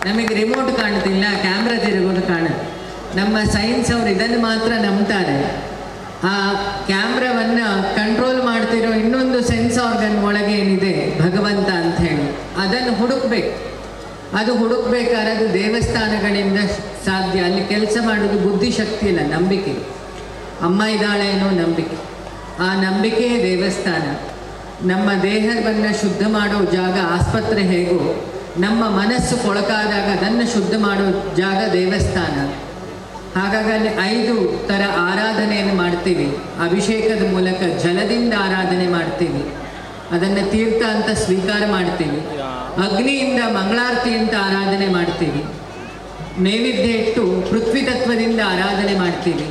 ನಮಗೆ ರಿಮೋಟ್ ಕಾಣ್ತಿಲ್ಲ, ಕ್ಯಾಮ್ರಾ ತಿರುಗೋದು ಕಾಣುತ್ತೆ. ನಮ್ಮ ಸೈನ್ಸ್ ಅವರು ಇದನ್ನು ಮಾತ್ರ ನಂಬ್ತಾರೆ. ಆ ಕ್ಯಾಮ್ರಾವನ್ನು ಕಂಟ್ರೋಲ್ ಮಾಡ್ತಿರೋ ಇನ್ನೊಂದು ಸೆನ್ಸ್ ಆರ್ಗನ್ ಒಳಗೆ ಏನಿದೆ ಭಗವಂತ ಅಂತ ಹೇಳಿ, ಅದನ್ನು ಹುಡುಕ್ಬೇಕು. ಅದು ಹುಡುಕ್ಬೇಕಾದ್ರೆ ಅದು ದೇವಸ್ಥಾನಗಳಿಂದ ಸಾಧ್ಯ. ಅಲ್ಲಿ ಕೆಲಸ ಮಾಡೋದು ಬುದ್ಧಿಶಕ್ತಿ ಇಲ್ಲ, ನಂಬಿಕೆ. ಅಮ್ಮ ಇದ್ದಾಳೆ ಅನ್ನೋ ನಂಬಿಕೆ. ಆ ನಂಬಿಕೆಯೇ ದೇವಸ್ಥಾನ. ನಮ್ಮ ದೇಹವನ್ನು ಶುದ್ಧ ಮಾಡೋ ಜಾಗ ಆಸ್ಪತ್ರೆ ಹೇಗೋ, ನಮ್ಮ ಮನಸ್ಸು ಕೊಳಕಾದಾಗ ಅದನ್ನು ಶುದ್ಧ ಮಾಡೋ ಜಾಗ ದೇವಸ್ಥಾನ. ಹಾಗಾಗಿ ಅಲ್ಲಿ 5 ಥರ ಆರಾಧನೆಯನ್ನು ಮಾಡ್ತೀವಿ. ಅಭಿಷೇಕದ ಮೂಲಕ ಜಲದಿಂದ ಆರಾಧನೆ ಮಾಡ್ತೀವಿ, ಅದನ್ನು ತೀರ್ಥ ಅಂತ ಸ್ವೀಕಾರ ಮಾಡ್ತೀವಿ. ಅಗ್ನಿಯಿಂದ ಮಂಗಳಾರತಿ ಅಂತ ಆರಾಧನೆ ಮಾಡ್ತೀವಿ. ನೈವೇದ್ಯ ಇಟ್ಟು ಪೃಥ್ವಿ ತತ್ವದಿಂದ ಆರಾಧನೆ ಮಾಡ್ತೀವಿ.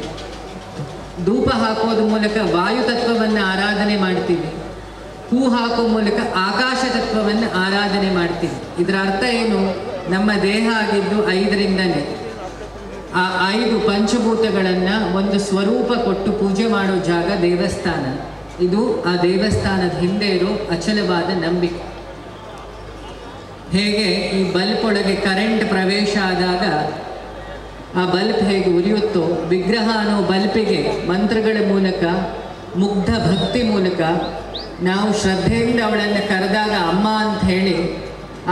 ಧೂಪ ಹಾಕೋದ ಮೂಲಕ ವಾಯು ತತ್ವವನ್ನು ಆರಾಧನೆ ಮಾಡ್ತೀವಿ. ಹೂ ಹಾಕೋ ಮೂಲಕ ಆಕಾಶ ತತ್ವವನ್ನು ಆರಾಧನೆ ಮಾಡ್ತೀವಿ. ಇದರ ಅರ್ಥ ಏನು? ನಮ್ಮ ದೇಹ ಆಗಿದ್ದು 5ರಿಂದನೇ. ಆ 5 ಪಂಚಭೂತಗಳನ್ನು ಒಂದು ಸ್ವರೂಪ ಕೊಟ್ಟು ಪೂಜೆ ಮಾಡೋ ಜಾಗ ದೇವಸ್ಥಾನ. ಇದು ಆ ದೇವಸ್ಥಾನದ ಹಿಂದೆ ಇರೋ ಅಚಲವಾದ ನಂಬಿಕೆ. ಹೇಗೆ ಈ ಬಲ್ಪ್ ಒಳಗೆ ಕರೆಂಟ್ ಪ್ರವೇಶ ಆದಾಗ ಆ ಬಲ್ಪ್ ಹೇಗೆ ಉರಿಯುತ್ತೋ, ವಿಗ್ರಹ ಅನ್ನೋ ಬಲ್ಪಿಗೆ ಮಂತ್ರಗಳ ಮೂಲಕ, ಮುಗ್ಧ ಭಕ್ತಿ ಮೂಲಕ ನಾವು ಶ್ರದ್ಧೆಯಿಂದ ಅವಳನ್ನು ಕರೆದಾಗ ಅಮ್ಮ ಅಂತ ಹೇಳಿ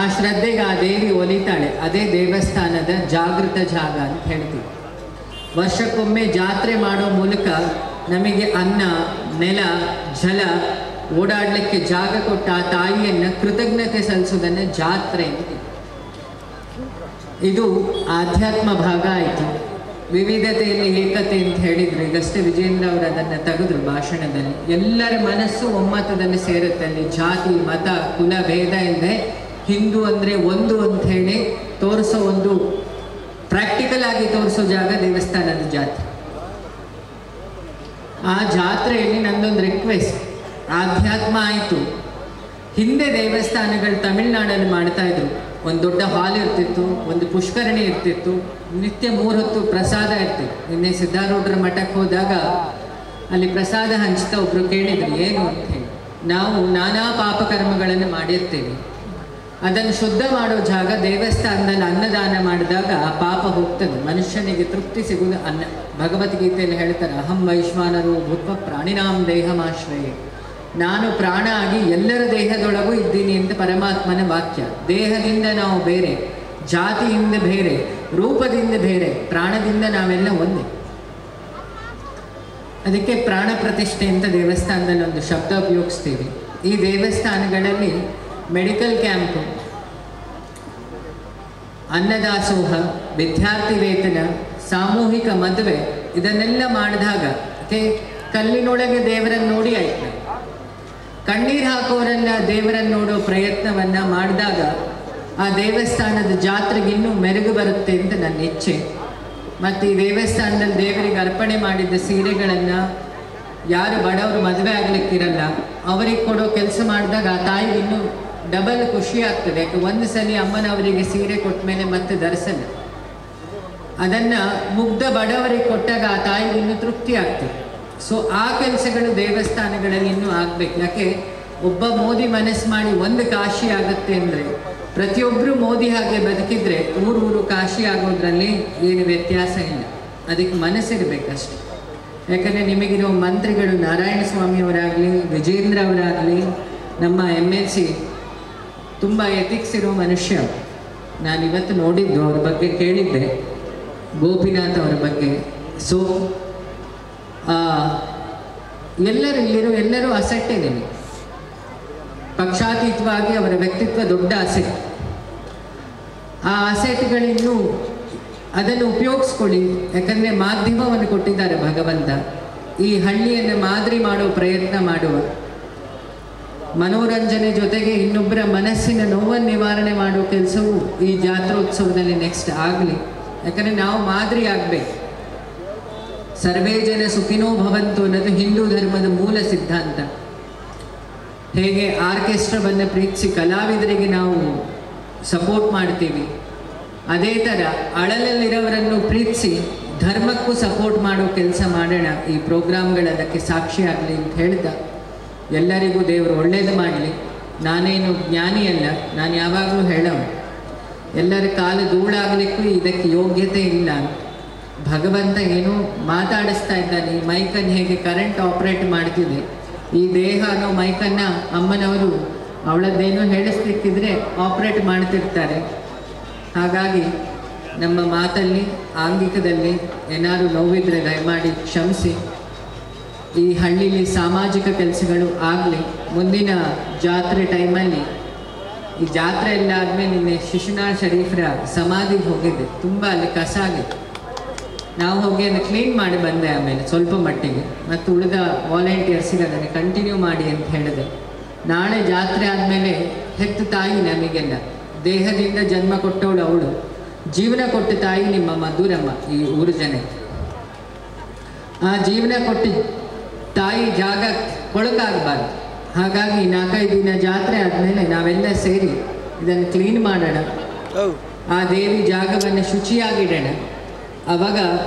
ಆ ಶ್ರದ್ಧೆಗೆ ಆ ದೇವಿ ಒಲಿತಾಳೆ. ಅದೇ ದೇವಸ್ಥಾನದ ಜಾಗೃತ ಜಾಗ ಅಂತ ಹೇಳ್ತೀವಿ. ವರ್ಷಕ್ಕೊಮ್ಮೆ ಜಾತ್ರೆ ಮಾಡೋ ಮೂಲಕ ನಮಗೆ ಅನ್ನ, ನೆಲ, ಜಲ ಓಡಾಡಲಿಕ್ಕೆ ಜಾಗ ಕೊಟ್ಟ ಆ ತಾಯಿಯನ್ನು ಕೃತಜ್ಞತೆ ಸಲ್ಲಿಸೋದನ್ನು ಜಾತ್ರೆ ಅಂತೀವಿ. ಇದು ಆಧ್ಯಾತ್ಮ ಭಾಗ ಆಯಿತು. ವಿವಿಧತೆಯಲ್ಲಿ ಏಕತೆ ಅಂತ ಹೇಳಿದ್ರು. ಈಗಷ್ಟೇ ವಿಜೇಂದ್ರ ಅವರು ಅದನ್ನು ತೆಗೆದ್ರು ಭಾಷಣದಲ್ಲಿ. ಎಲ್ಲರ ಮನಸ್ಸು ಒಮ್ಮತದಲ್ಲಿ ಸೇರುತ್ತೆ. ಅಲ್ಲಿ ಜಾತಿ, ಮತ, ಕುಲ ಭೇದ ಇಲ್ಲದೆ ಹಿಂದೂ ಅಂದರೆ ಒಂದು ಅಂತ ಹೇಳಿ ತೋರಿಸೋ, ಒಂದು ಪ್ರಾಕ್ಟಿಕಲ್ ಆಗಿ ತೋರಿಸೋ ಜಾಗ ದೇವಸ್ಥಾನದ ಜಾತ್ರೆ. ಆ ಜಾತ್ರೆಯಲ್ಲಿ ನಂದೊಂದು ರಿಕ್ವೆಸ್ಟ್. ಆಧ್ಯಾತ್ಮ ಆಯಿತು. ಹಿಂದೆ ದೇವಸ್ಥಾನಗಳು ತಮಿಳ್ನಾಡಲ್ಲಿ ಮಾಡ್ತಾ ಇದ್ರು. ಒಂದು ದೊಡ್ಡ ಹಾಲ್ ಇರ್ತಿತ್ತು, ಒಂದು ಪುಷ್ಕರಣಿ ಇರ್ತಿತ್ತು, ನಿತ್ಯ 3 ಹೊತ್ತು ಪ್ರಸಾದ ಇರ್ತಿತ್ತು. ನಿನ್ನೆ ಸಿದ್ಧಾರೂಢರ ಮಠಕ್ಕೆ ಹೋದಾಗ ಅಲ್ಲಿ ಪ್ರಸಾದ ಹಂಚ್ತಾ ಒಬ್ರು ಕೇಳಿದ್ರು ಏನು ಅಂತ ಹೇಳಿ. ನಾವು ನಾನಾ ಪಾಪಕರ್ಮಗಳನ್ನು ಮಾಡಿರ್ತೇವೆ, ಅದನ್ನು ಶುದ್ಧ ಮಾಡೋ ಜಾಗ ದೇವಸ್ಥಾನದಲ್ಲಿ ಅನ್ನದಾನ ಮಾಡಿದಾಗ ಆ ಪಾಪ ಹೋಗ್ತದೆ. ಮನುಷ್ಯನಿಗೆ ತೃಪ್ತಿ ಸಿಗುವುದು ಅನ್ನ. ಭಗವದ್ಗೀತೆಯಲ್ಲಿ ಹೇಳ್ತಾರೆ, ಅಹಂ ವೈಶ್ವಾನರೋ ಭೂತ್ವ ಪ್ರಾಣಿನಾಂ ದೇಹಮಾಶ್ರಯೇ. ನಾನು ಪ್ರಾಣ ಆಗಿ ಎಲ್ಲರ ದೇಹದೊಳಗೂ ಇದ್ದೀನಿ ಅಂತ ಪರಮಾತ್ಮನ ವಾಕ್ಯ. ದೇಹದಿಂದ ನಾವು ಬೇರೆ, ಜಾತಿಯಿಂದ ಬೇರೆ, ರೂಪದಿಂದ ಬೇರೆ, ಪ್ರಾಣದಿಂದ ನಾವೆಲ್ಲ ಒಂದೇ. ಅದಕ್ಕೆ ಪ್ರಾಣ ಪ್ರತಿಷ್ಠೆ ಅಂತ ದೇವಸ್ಥಾನದಲ್ಲಿ ಒಂದು ಶಬ್ದ ಉಪಯೋಗಿಸ್ತೀವಿ. ಈ ದೇವಸ್ಥಾನಗಳಲ್ಲಿ ಮೆಡಿಕಲ್ ಕ್ಯಾಂಪು, ಅನ್ನದಾಸೋಹ, ವಿದ್ಯಾರ್ಥಿ ವೇತನ, ಸಾಮೂಹಿಕ ಮದುವೆ ಇದನ್ನೆಲ್ಲ ಮಾಡಿದಾಗ ಕಲ್ಲಿನೊಳಗೆ ದೇವರನ್ನು ನೋಡಿ ಆಯ್ತು. ಕಣ್ಣೀರು ಹಾಕೋರನ್ನ ದೇವರನ್ನು ನೋಡೋ ಪ್ರಯತ್ನವನ್ನು ಮಾಡಿದಾಗ ಆ ದೇವಸ್ಥಾನದ ಜಾತ್ರೆಗೆ ಇನ್ನೂ ಮೆರುಗು ಬರುತ್ತೆ ಅಂತ ನನ್ನ ಇಚ್ಛೆ. ಮತ್ತು ಈ ದೇವಸ್ಥಾನದಲ್ಲಿ ದೇವರಿಗೆ ಅರ್ಪಣೆ ಮಾಡಿದ್ದ ಸೀರೆಗಳನ್ನು ಯಾರು ಬಡವರು ಮದುವೆ ಆಗಲಿಕ್ಕಿರಲ್ಲ ಅವರಿಗೆ ಕೊಡೋ ಕೆಲಸ ಮಾಡಿದಾಗ ಆ ತಾಯಿಗೆ ಇನ್ನೂ ಡಬಲ್ ಖುಷಿ ಆಗ್ತದೆ. ಯಾಕೆ ಒಂದು ಸಲ ಅಮ್ಮನವರಿಗೆ ಸೀರೆ ಕೊಟ್ಟ ಮೇಲೆ ಮತ್ತೆ ಧರಿಸಲ್ಲ. ಅದನ್ನು ಮುಗ್ಧ ಬಡವರಿಗೆ ಕೊಟ್ಟಾಗ ಆ ತಾಯಿಗೆ ಇನ್ನೂ ತೃಪ್ತಿ ಆಗ್ತದೆ. ಸೊ ಆ ಕೆಲಸಗಳು ದೇವಸ್ಥಾನಗಳಲ್ಲಿ ಇನ್ನೂ ಆಗಬೇಕು. ಯಾಕೆ ಒಬ್ಬ ಮೋದಿ ಮನಸ್ಸು ಮಾಡಿ ಒಂದು ಕಾಶಿ ಆಗುತ್ತೆ ಅಂದರೆ, ಪ್ರತಿಯೊಬ್ಬರು ಮೋದಿ ಹಾಗೆ ಬದುಕಿದ್ರೆ ಊರು ಕಾಶಿ ಆಗೋದ್ರಲ್ಲಿ ಏನು ವ್ಯತ್ಯಾಸ ಇಲ್ಲ. ಅದಕ್ಕೆ ಮನಸ್ಸಿರಬೇಕಷ್ಟೆ. ಯಾಕಂದರೆ ನಿಮಗಿರೋ ಮಂತ್ರಿಗಳು ನಾರಾಯಣ ಸ್ವಾಮಿಯವರಾಗಲಿ, ವಿಜೇಂದ್ರ ಅವರಾಗಲಿ, ನಮ್ಮ MLC ತುಂಬ ಎಥಿಕ್ಸ್ ಇರೋ ಮನುಷ್ಯ. ನಾನಿವತ್ತು ನೋಡಿದ್ದು, ಅವ್ರ ಬಗ್ಗೆ ಕೇಳಿದ್ದೆ, ಗೋಪಿನಾಥ್ ಅವರ ಬಗ್ಗೆ. ಸೊ ಎಲ್ಲರೂ ಅಸೆಟ್ಟೇ ನಿಮಗೆ. ಪಕ್ಷಾತೀತವಾಗಿ ಅವರ ವ್ಯಕ್ತಿತ್ವ ದೊಡ್ಡ ಅಸೆಟ್. ಆ ಅಸೆಟ್ಗಳಿನ್ನೂ ಅದನ್ನು ಉಪಯೋಗಿಸ್ಕೊಳ್ಳಿ. ಯಾಕಂದರೆ ಮಾಧ್ಯಮವನ್ನು ಕೊಟ್ಟಿದ್ದಾರೆ ಭಗವಂತ. ಈ ಹಳ್ಳಿಯನ್ನು ಮಾದರಿ ಮಾಡೋ ಪ್ರಯತ್ನ ಮಾಡುವ, ಮನೋರಂಜನೆ ಜೊತೆಗೆ ಇನ್ನೊಬ್ಬರ ಮನಸ್ಸಿನ ನೋವನ್ನು ನಿವಾರಣೆ ಮಾಡೋ ಕೆಲಸವು ಈ ಜಾತ್ರೋತ್ಸವದಲ್ಲಿ ನೆಕ್ಸ್ಟ್ ಆಗಲಿ. ಯಾಕಂದರೆ ನಾವು ಮಾದರಿ ಆಗಬೇಕು. ಸರ್ವೇ ಜನ ಸುಖಿನೋ ಭವಂತು ಅನ್ನೋದು ಹಿಂದೂ ಧರ್ಮದ ಮೂಲ ಸಿದ್ಧಾಂತ. ಹೇಗೆ ಆರ್ಕೆಸ್ಟ್ರಾವನ್ನು ಪ್ರೀತಿಸಿ ಕಲಾವಿದರಿಗೆ ನಾವು ಸಪೋರ್ಟ್ ಮಾಡ್ತೀವಿ, ಅದೇ ಥರ ಅಳಲಲ್ಲಿರೋವರನ್ನು ಪ್ರೀತಿಸಿ ಧರ್ಮಕ್ಕೂ ಸಪೋರ್ಟ್ ಮಾಡೋ ಕೆಲಸ ಮಾಡೋಣ. ಈ ಪ್ರೋಗ್ರಾಮ್ಗಳು ಅದಕ್ಕೆ ಸಾಕ್ಷಿ ಆಗಲಿ ಅಂತ ಹೇಳ್ತಾ, ಎಲ್ಲರಿಗೂ ದೇವರು ಒಳ್ಳೇದು ಮಾಡಲಿ. ನಾನೇನು ಜ್ಞಾನಿ ಅಲ್ಲ, ನಾನು ಯಾವಾಗಲೂ ಹೇಳೋನು, ಎಲ್ಲರ ಕಾಲು ಧೂಳಾಗಲಿಕ್ಕೂ ಇದಕ್ಕೆ ಯೋಗ್ಯತೆ ಇಲ್ಲ. ಭಗವಂತ ಏನೋ ಮಾತಾಡಿಸ್ತಾ ಇದ್ದಾನೆ. ಈ ಮೈಕನ್ನು ಹೇಗೆ ಕರೆಂಟ್ ಆಪ್ರೇಟ್ ಮಾಡ್ತಿದೆ, ಈ ದೇಹ ಅನ್ನೋ ಮೈಕನ್ನು ಅಮ್ಮನವರು ಅವಳದ್ದೇನೋ ಹೇಳಿಸ್ಲಿಕ್ಕಿದ್ರೆ ಆಪ್ರೇಟ್ ಮಾಡ್ತಿರ್ತಾರೆ. ಹಾಗಾಗಿ ನಮ್ಮ ಮಾತಲ್ಲಿ, ಆಂಗಿಕದಲ್ಲಿ ಏನಾದರೂ ನೋವಿದ್ರೆ ದಯಮಾಡಿ ಕ್ಷಮಿಸಿ. ಈ ಹಳ್ಳಿಲಿ ಸಾಮಾಜಿಕ ಕೆಲಸಗಳು ಆಗಲಿ. ಮುಂದಿನ ಜಾತ್ರೆ ಟೈಮಲ್ಲಿ, ಈ ಜಾತ್ರೆ ಎಲ್ಲ ಆದಮೇಲೆ ನಿನ್ನೆ ಶಿಶುನಾಳ್ ಶರೀಫರ ಸಮಾಧಿಗೆ ಹೋಗಿದ್ದೆ. ತುಂಬ ಅಲ್ಲಿ ಕಸ ಆಗಿತ್ತು. ನಾವು ಹೋಗಿ ಅದನ್ನು ಕ್ಲೀನ್ ಮಾಡಿ ಬಂದೆ. ಆಮೇಲೆ ಸ್ವಲ್ಪ ಮಟ್ಟಿಗೆ ಮತ್ತು ಉಳಿದ ವಾಲಂಟಿಯರ್ಸಿಗೆ ಅದನ್ನು ಕಂಟಿನ್ಯೂ ಮಾಡಿ ಅಂತ ಹೇಳಿದೆ. ನಾಳೆ ಜಾತ್ರೆ ಆದಮೇಲೆ ಹೆತ್ತ ತಾಯಿ ನಮಗೆಲ್ಲ, ದೇಹದಿಂದ ಜನ್ಮ ಕೊಟ್ಟವಳು ಅವಳು, ಜೀವನ ಕೊಟ್ಟ ತಾಯಿ ನಿಮ್ಮ ಮಧುರಮ್ಮ, ಈ ಊರು ಜನ. ಆ ಜೀವನ ಕೊಟ್ಟ ತಾಯಿ ಜಾಗ ಕೊಳಕಾಗಬಾರ್ದು. ಹಾಗಾಗಿ 4-5 ದಿನ ಜಾತ್ರೆ ಆದಮೇಲೆ ನಾವೆಲ್ಲ ಸೇರಿ ಇದನ್ನು ಕ್ಲೀನ್ ಮಾಡೋಣ. ಆ ದೇವಿ ಜಾಗವನ್ನು ಶುಚಿಯಾಗಿಡೋಣ. ಆವಾಗ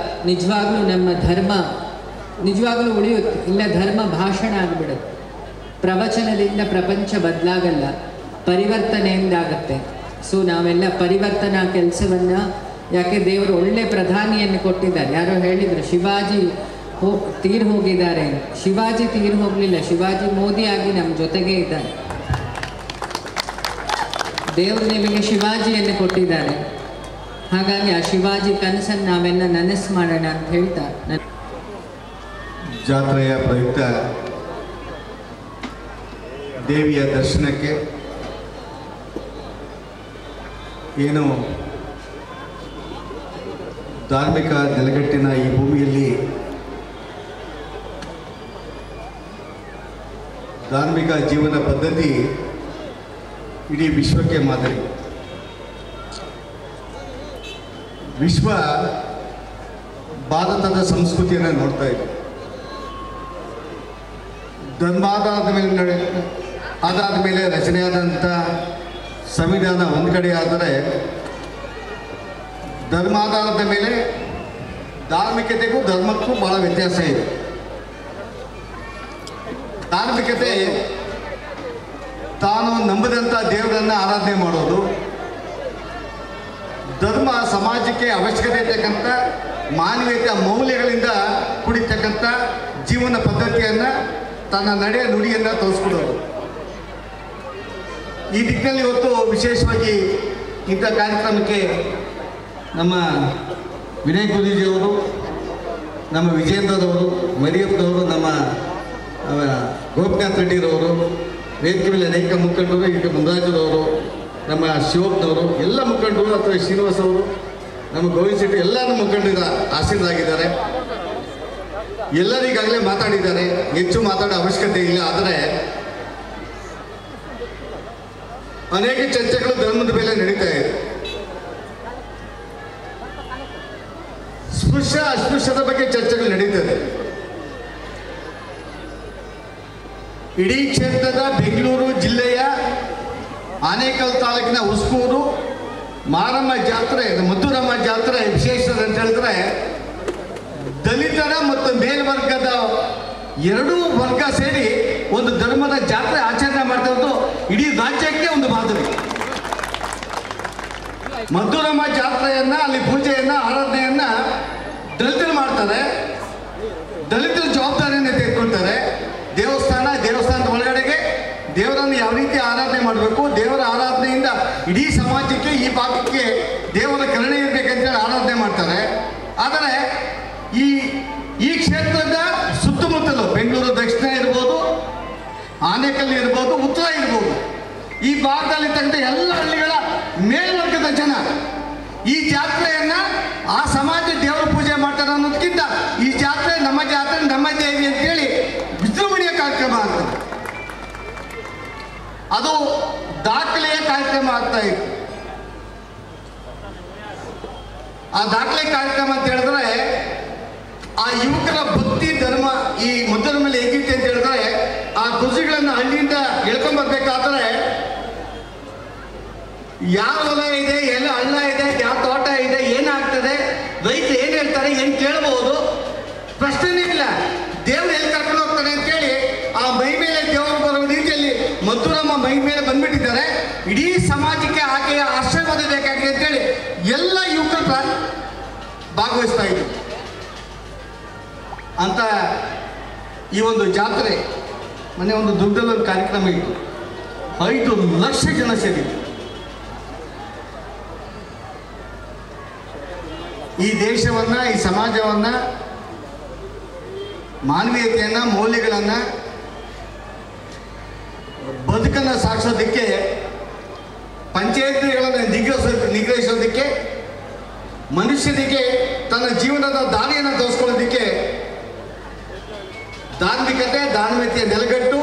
ನಿಜವಾಗ್ಲೂ ನಮ್ಮ ಧರ್ಮ ನಿಜವಾಗ್ಲೂ ಉಳಿಯುತ್ತೆ. ಇಲ್ಲ ಧರ್ಮ ಭಾಷಣ ಆಗಿಬಿಡುತ್ತೆ. ಪ್ರವಚನದಿಂದ ಪ್ರಪಂಚ ಬದಲಾಗಲ್ಲ, ಪರಿವರ್ತನೆಯಿಂದಾಗತ್ತೆ. ಸೊ ನಾವೆಲ್ಲ ಪರಿವರ್ತನಾ ಕೆಲಸವನ್ನು, ಯಾಕೆ ದೇವರು ಒಳ್ಳೆ ಪ್ರಧಾನಿಯನ್ನು ಕೊಟ್ಟಿದ್ದಾರೆ. ಯಾರೋ ಹೇಳಿದರು ಶಿವಾಜಿ ತೀರ್ ಹೋಗಿದ್ದಾರೆ. ಶಿವಾಜಿ ತೀರ್ ಹೋಗಲಿಲ್ಲ, ಶಿವಾಜಿ ಮೋದಿ ಆಗಿ ನಮ್ಮ ಜೊತೆಗೆ ಇದ್ದಾರೆ. ದೇವರು ನಿಮಗೆ ಶಿವಾಜಿಯನ್ನು ಕೊಟ್ಟಿದ್ದಾರೆ. ಹಾಗಾಗಿ ಆ ಶಿವಾಜಿ ಕನಸನ್ನು ನಾವೆಲ್ಲ ನನಸು ಮಾಡೋಣ ಅಂತ ಹೇಳ್ತಾ,
ಜಾತ್ರೆಯ ಪ್ರಯುಕ್ತ ದೇವಿಯ ದರ್ಶನಕ್ಕೆ ಏನು ಧಾರ್ಮಿಕ ನೆಲೆಗಟ್ಟಿನ ಈ ಭೂಮಿಯಲ್ಲಿ ಧಾರ್ಮಿಕ ಜೀವನ ಪದ್ಧತಿ ಇಡೀ ವಿಶ್ವಕ್ಕೆ ಮಾದರಿ. ವಿಶ್ವ ಭಾರತದ ಸಂಸ್ಕೃತಿಯನ್ನು ನೋಡ್ತಾ ಇದೆ. ಧರ್ಮಾಧಾರದ ಮೇಲೆ ಅದಾದ ಮೇಲೆ ರಚನೆಯಾದಂಥ ಸಂವಿಧಾನ ಒಂದು ಕಡೆ ಆದರೆ, ಧರ್ಮಾಧಾರದ ಮೇಲೆ ಧಾರ್ಮಿಕತೆಗೂ ಧರ್ಮಕ್ಕೂ ಭಾಳ ವ್ಯತ್ಯಾಸ ಇದೆ. ಧಾರ್ಮಿಕತೆ ತಾನು ನಂಬದಂಥ ದೇವರನ್ನು ಆರಾಧನೆ ಮಾಡೋದು. ಧರ್ಮ ಸಮಾಜಕ್ಕೆ ಅವಶ್ಯಕತೆ ಇರ್ತಕ್ಕಂಥ ಮಾನವೀಯತೆಯ ಮೌಲ್ಯಗಳಿಂದ ಕೂಡಿರ್ತಕ್ಕಂಥ ಜೀವನ ಪದ್ಧತಿಯನ್ನು, ತನ್ನ ನಡೆ ನುಡಿಯನ್ನು ತೋರಿಸ್ಕೊಡೋದು. ಈ ದಿಕ್ಕಿನಲ್ಲಿ ಇವತ್ತು ವಿಶೇಷವಾಗಿ ಇಂಥ ಕಾರ್ಯಕ್ರಮಕ್ಕೆ ನಮ್ಮ ವಿನಯ್ ಗುರೂಜಿಯವರು, ನಮ್ಮ ವಿಜೇಂದ್ರದವರು, ಮರಿಯಪ್ಪನವರು, ನಮ್ಮ ಗೋಪಿನಾಥ್ ರೆಡ್ಡಿರವರು, ವೇದಿಕೆ ಮೇಲೆ ಅನೇಕ ಮುಖಂಡರು, ಈಗ ಮುಂದಾಜರವರು, ನಮ್ಮ ಶಿವಪ್ಪನವರು, ಎಲ್ಲ ಮುಖಂಡರು, ಅಥವಾ ಶ್ರೀನಿವಾಸ್ ಅವರು, ನಮ್ಮ ಗೋವಿಂದ್ ಶೆಟ್ಟಿ, ಎಲ್ಲ ನಮ್ಮ ಮುಖಂಡರ ಆಶೀರ್ವಾದಾಗಿದ್ದಾರೆ. ಎಲ್ಲರಿಗಾಗಲೇ ಮಾತಾಡಿದ್ದಾರೆ, ಹೆಚ್ಚು ಮಾತಾಡೋ ಅವಶ್ಯಕತೆ ಇಲ್ಲ. ಆದರೆ ಅನೇಕ ಚರ್ಚೆಗಳು ಧರ್ಮದ ಮೇಲೆ ನಡೀತಾ ಇದೆ. ಸ್ಪೃಶ್ಯ ಅಸ್ಪೃಶ್ಯದ ಬಗ್ಗೆ ಚರ್ಚೆಗಳು ನಡೀತದೆ. ಇಡೀ ಕ್ಷೇತ್ರದ ಬೆಂಗಳೂರು ಜಿಲ್ಲೆಯ ಆನೇಕಲ್ ತಾಲೂಕಿನ ಉಸ್ಕೂರು ಮಾರಮ್ಮ ಜಾತ್ರೆ, ಮಧುರಮ್ಮ ಜಾತ್ರೆ ವಿಶೇಷ ಅಂತ ಹೇಳಿದ್ರೆ ದಲಿತರ ಮತ್ತು ಮೇಲ್ವರ್ಗದ ಎರಡೂ ವರ್ಗ ಸೇರಿ ಒಂದು ಧರ್ಮದ ಜಾತ್ರೆ ಆಚರಣೆ ಮಾಡ್ತಾ ಇರೋದು ಇಡೀ ರಾಜ್ಯಕ್ಕೆ ಒಂದು ಮಾದರಿ. ಮಧುರಮ್ಮ ಜಾತ್ರೆಯನ್ನ, ಅಲ್ಲಿ ಪೂಜೆಯನ್ನ, ಆರಾಧನೆಯನ್ನ ದಲಿತರು ಮಾಡ್ತಾರೆ. ದಲಿತರ ಜವಾಬ್ದಾರಿಯನ್ನು ತೆಗೆದುಕೊಳ್ತಾರೆ. ದೇವಸ್ಥಾನದ ಒಳಗಡೆಗೆ ದೇವರನ್ನು ಯಾವ ರೀತಿ ಆರಾಧನೆ ಮಾಡಬೇಕು, ದೇವರ ಆರಾಧನೆಯಿಂದ ಇಡೀ ಸಮಾಜಕ್ಕೆ, ಈ ಭಾಗಕ್ಕೆ ದೇವರ ಕರುಣೆ ಇರಬೇಕಂತೇಳಿ ಆರಾಧನೆ ಮಾಡ್ತಾರೆ. ಆದರೆ ಈ ಕ್ಷೇತ್ರದ ಸುತ್ತಮುತ್ತಲು ಬೆಂಗಳೂರು ದಕ್ಷಿಣ ಇರ್ಬೋದು, ಆನೇಕಲ್ ಇರ್ಬೋದು, ಉತ್ತರ ಇರ್ಬೋದು, ಈ ಭಾಗದಲ್ಲಿ ತಂದ ಎಲ್ಲ ಹಳ್ಳಿಗಳ ಮೇಲ್ವರ್ಗದ ಜನ ಈ ಜಾತ್ರೆಯನ್ನ ಆ ಸಮಾಜ ದೇವರ ಪೂಜೆ ಮಾಡ್ತಾರೆ ಅನ್ನೋದಕ್ಕಿಂತ ಈ ಜಾತ್ರೆ ನಮ್ಮ ದೇವಿ ಅಂತೇಳಿ ವಿಜೃಂಭಣೆಯ ಕಾರ್ಯಕ್ರಮ ಆಗ್ತದೆ. ಅದು ದಾಖಲೆಯ ಕಾರ್ಯಕ್ರಮ ಆಗ್ತಾ ಇತ್ತು. ಆ ದಾಖಲೆ ಕಾರ್ಯಕ್ರಮ ಅಂತ ಹೇಳಿದ್ರೆ ಆ ಯುವಕರ ಭಕ್ತಿ ಧರ್ಮ ಈ ಮೊದಲ ಮೇಲೆ ಹೇಗಿತ್ತು ಅಂತ ಹೇಳಿದ್ರೆ, ಆ ಧ್ವಜಗಳನ್ನು ಹಳ್ಳಿಯಿಂದ ಎಳ್ಕೊಂಡ್ಬರ್ಬೇಕಾದ್ರೆ ಯಾವ ಹೊಲ ಇದೆ, ಎಲ್ಲ ಹಳ್ಳ ಇದೆ, ಯಾವ ತೋಟ ಇದೆ, ಏನಾಗ್ತದೆ, ರೈತರು ಏನು ಹೇಳ್ತಾರೆ, ಏನು ಕೇಳಬಹುದು, ಪ್ರಶ್ನೆನೇ ಇಲ್ಲ. ದೇವ್ರು ಎಲ್ಲಿ ಕರ್ಕೊಂಡು ಹೋಗ್ತಾರೆ ಅಂತೇಳಿ ಆ ಮೈ ಮೇಲೆ ದೇವರು ಬರೋ ರೀತಿಯಲ್ಲಿ ಮಧುರಮ್ಮ ಮೈ ಮೇಲೆ ಬಂದ್ಬಿಟ್ಟಿದ್ದಾರೆ. ಇಡೀ ಸಮಾಜಕ್ಕೆ ಆಕೆಯ ಆಶೀರ್ವಾದ ಬೇಕಾಗಿದೆ ಅಂತೇಳಿ ಎಲ್ಲ ಯುವಕರು ಭಾಗವಹಿಸ್ತಾ ಇದ್ರು. ಅಂತ ಈ ಒಂದು ಜಾತ್ರೆ ಮೊನ್ನೆ ಒಂದು ದುರ್ಗದಲ್ಲಿ ಒಂದು ಕಾರ್ಯಕ್ರಮ ಇತ್ತು. 5 ಲಕ್ಷ ಜನ ಸೇರಿದ್ರು. ಈ ದೇಶವನ್ನ, ಈ ಸಮಾಜವನ್ನ, ಮಾನವೀಯತೆಯನ್ನ, ಮೌಲ್ಯಗಳನ್ನ, ಬದುಕನ್ನು ಸಾಗಿಸೋದಕ್ಕೆ, ಪಂಚಾಯತ್ಗಳನ್ನು ನಿಗ್ರಹಿಸೋದಕ್ಕೆ, ಮನುಷ್ಯನಿಗೆ ತನ್ನ ಜೀವನದ ದಾರಿಯನ್ನು ತೋರಿಸ್ಕೊಳ್ಳೋದಕ್ಕೆ ಧಾರ್ಮಿಕತೆ, ಧಾರ್ಮಿಕತೆಯ ನೆಲೆಗಟ್ಟು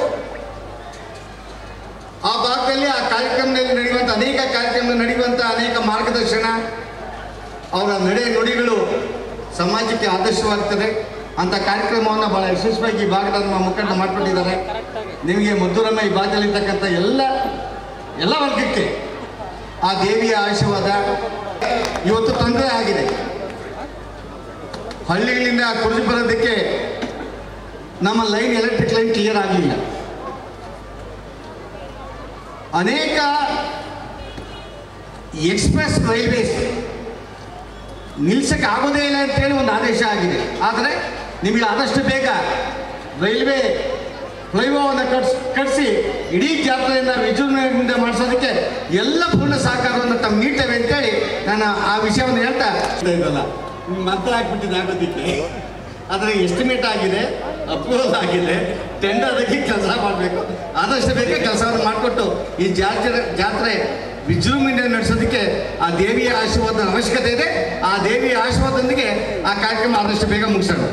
ಆ ಭಾಗದಲ್ಲಿ ಆ ಕಾರ್ಯಕ್ರಮದಲ್ಲಿ ನಡೆಯುವಂಥ ಅನೇಕ ಮಾರ್ಗದರ್ಶನ, ಅವರ ನಡೆ ನುಡಿಗಳು ಸಮಾಜಕ್ಕೆ ಆದರ್ಶವಾಗ್ತದೆ. ಅಂತ ಕಾರ್ಯಕ್ರಮವನ್ನು ಬಹಳ ಯಶಸ್ವಿಯಾಗಿ ಈ ಭಾಗದ ನಮ್ಮ ಮುಖಂಡ ಮಾಡಿಕೊಂಡಿದ್ದಾರೆ. ನಿಮಗೆ ಮಧುರಮ್ಮ ಈ ಭಾಗದಲ್ಲಿರ್ತಕ್ಕಂಥ ಎಲ್ಲ ವರ್ಗಕ್ಕೆ ಆ ದೇವಿಯ ಆಶೀರ್ವಾದ. ಇವತ್ತು ತೊಂದರೆ ಆಗಿದೆ. ಹಳ್ಳಿಗಳಿಂದ ಕುಡಿದು ಬರೋದಕ್ಕೆ ನಮ್ಮ ಎಲೆಕ್ಟ್ರಿಕ್ ಲೈನ್ ಕ್ಲಿಯರ್ ಆಗಲಿಲ್ಲ. ಅನೇಕ ಎಕ್ಸ್ಪ್ರೆಸ್ ರೈಲ್ವೇಸ್ ನಿಲ್ಸಕ್ಕೆ ಆಗೋದೇ ಇಲ್ಲ ಅಂತೇಳಿ ಒಂದು ಆದೇಶ ಆಗಿದೆ. ಆದರೆ ನಿಮಗೆ ಆದಷ್ಟು ಬೇಗ ರೈಲ್ವೆ ಫ್ಲೈಓವರ್ನ ಕಟ್ಟಿಸಿ ಇಡೀ ಜಾತ್ರೆಯನ್ನು ವಿಜೃಂಭಣೆಯಿಂದ ಮಾಡಿಸೋದಕ್ಕೆ ಎಲ್ಲ ಪೂರ್ಣ ಸಹಕಾರವನ್ನು ತಮ್ಮ ನೀಡ್ತೇವೆ ಅಂತೇಳಿ ನಾನು ಆ ವಿಷಯವನ್ನು ಹೇಳ್ತಾ ಇದ್ದಲ್ಲ. ಮಂತ್ರ ಹಾಕ್ಬಿಟ್ಟಿದ್ದು ಆಗೋದಕ್ಕೆ. ಆದರೆ ಎಸ್ಟಿಮೇಟ್ ಆಗಿದೆ, ಅಪ್ರೂವಲ್ ಆಗಿದೆ, ಟೆಂಡರ್ಗೆ ಕೆಲಸ ಮಾಡಬೇಕು. ಆದಷ್ಟು ಬೇಗ ಕೆಲಸವನ್ನು ಮಾಡಿಕೊಟ್ಟು ಈ ಜಾತ್ರೆ ವಿಜೃಂಭಣೆ ನಡೆಸೋದಕ್ಕೆ ಆ ದೇವಿಯ ಆಶೀರ್ವಾದದ ಅವಶ್ಯಕತೆ ಇದೆ. ಆ ದೇವಿಯ ಆಶೀರ್ವಾದದೊಂದಿಗೆ ಆ ಕಾರ್ಯಕ್ರಮ ಆದಷ್ಟು ಬೇಗ ಮುಗಿಸೋಣ.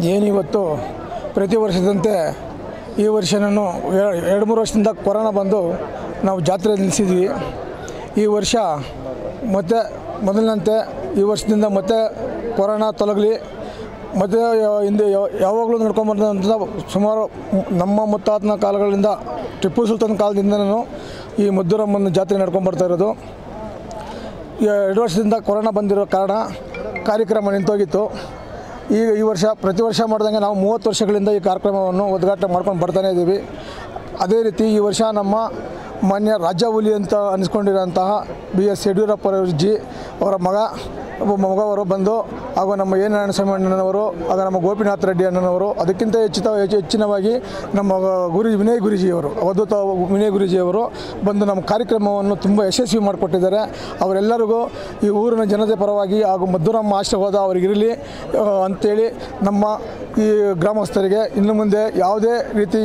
ಏನಿವತ್ತು ಪ್ರತಿ ವರ್ಷದಂತೆ ಈ ವರ್ಷ ನಾನು 2-3 ವರ್ಷದಿಂದ ಕೊರೋನಾ ಬಂದು ನಾವು ಜಾತ್ರೆ ನಿಲ್ಲಿಸಿದ್ವಿ. ಈ ವರ್ಷ ಮತ್ತೆ ಮೊದಲಿನಂತೆ ಈ ವರ್ಷದಿಂದ ಮತ್ತೆ ಕೊರೋನಾ ತೊಲಗಲಿ, ಮತ್ತು ಹಿಂದೆ ಯಾವಾಗಲೂ ನಡ್ಕೊಂಬಂದಂಥ ಸುಮಾರು ನಮ್ಮ ಮುತ್ತಾತನ ಕಾಲಗಳಿಂದ ಟಿಪ್ಪು ಸುಲ್ತಾನ್ ಕಾಲದಿಂದನೂ ಈ ಮದ್ದೂರಮ್ಮನ ಜಾತ್ರೆ ನಡ್ಕೊಂಬರ್ತಾ ಇರೋದು. 2 ವರ್ಷದಿಂದ ಕೊರೋನಾ ಬಂದಿರೋ ಕಾರಣ ಕಾರ್ಯಕ್ರಮ ನಿಂತೋಗಿತ್ತು. ಈಗ ಈ ವರ್ಷ ಪ್ರತಿ ವರ್ಷ ಮಾಡ್ದಂಗೆ ನಾವು 30 ವರ್ಷಗಳಿಂದ ಈ ಕಾರ್ಯಕ್ರಮವನ್ನು ಉದ್ಘಾಟನೆ ಮಾಡ್ಕೊಂಡು ಬರ್ತಾನೇ ಇದ್ದೀವಿ. ಅದೇ ರೀತಿ ಈ ವರ್ಷ ನಮ್ಮ ಮಾನ್ಯ ರಾಜ ಹುಲಿ ಅಂತ ಅನಿಸ್ಕೊಂಡಿರೋಂತಹ BS ಯಡಿಯೂರಪ್ಪಜಿ ಅವರ ಮಗವರು ಬಂದು, ಹಾಗೂ ನಮ್ಮ ಎ ನಾರಾಯಣಸ್ವಾಮಿ ಅಣ್ಣನವರು, ಹಾಗೂ ನಮ್ಮ ಗೋಪಿನಾಥ್ ರೆಡ್ಡಿ ಅಣ್ಣನವರು, ಅದಕ್ಕಿಂತ ಹೆಚ್ಚಿನವಾಗಿ ನಮ್ಮ ವಿನಯ್ ಗುರೂಜಿಯವರು, ಅವಧೂತ ವಿನಯ್ ಗುರೂಜಿಯವರು ಬಂದು ನಮ್ಮ ಕಾರ್ಯಕ್ರಮವನ್ನು ತುಂಬ ಯಶಸ್ವಿ ಮಾಡಿಕೊಟ್ಟಿದ್ದಾರೆ. ಅವರೆಲ್ಲರಿಗೂ ಈ ಊರಿನ ಜನತೆ ಪರವಾಗಿ ಹಾಗೂ ಮದ್ದೂರಮ್ಮ ಆಶೀರ್ವಾದ ಅವರಿಗಿರಲಿ ಅಂಥೇಳಿ ನಮ್ಮ ಈ ಗ್ರಾಮಸ್ಥರಿಗೆ ಇನ್ನು ಮುಂದೆ ಯಾವುದೇ ರೀತಿ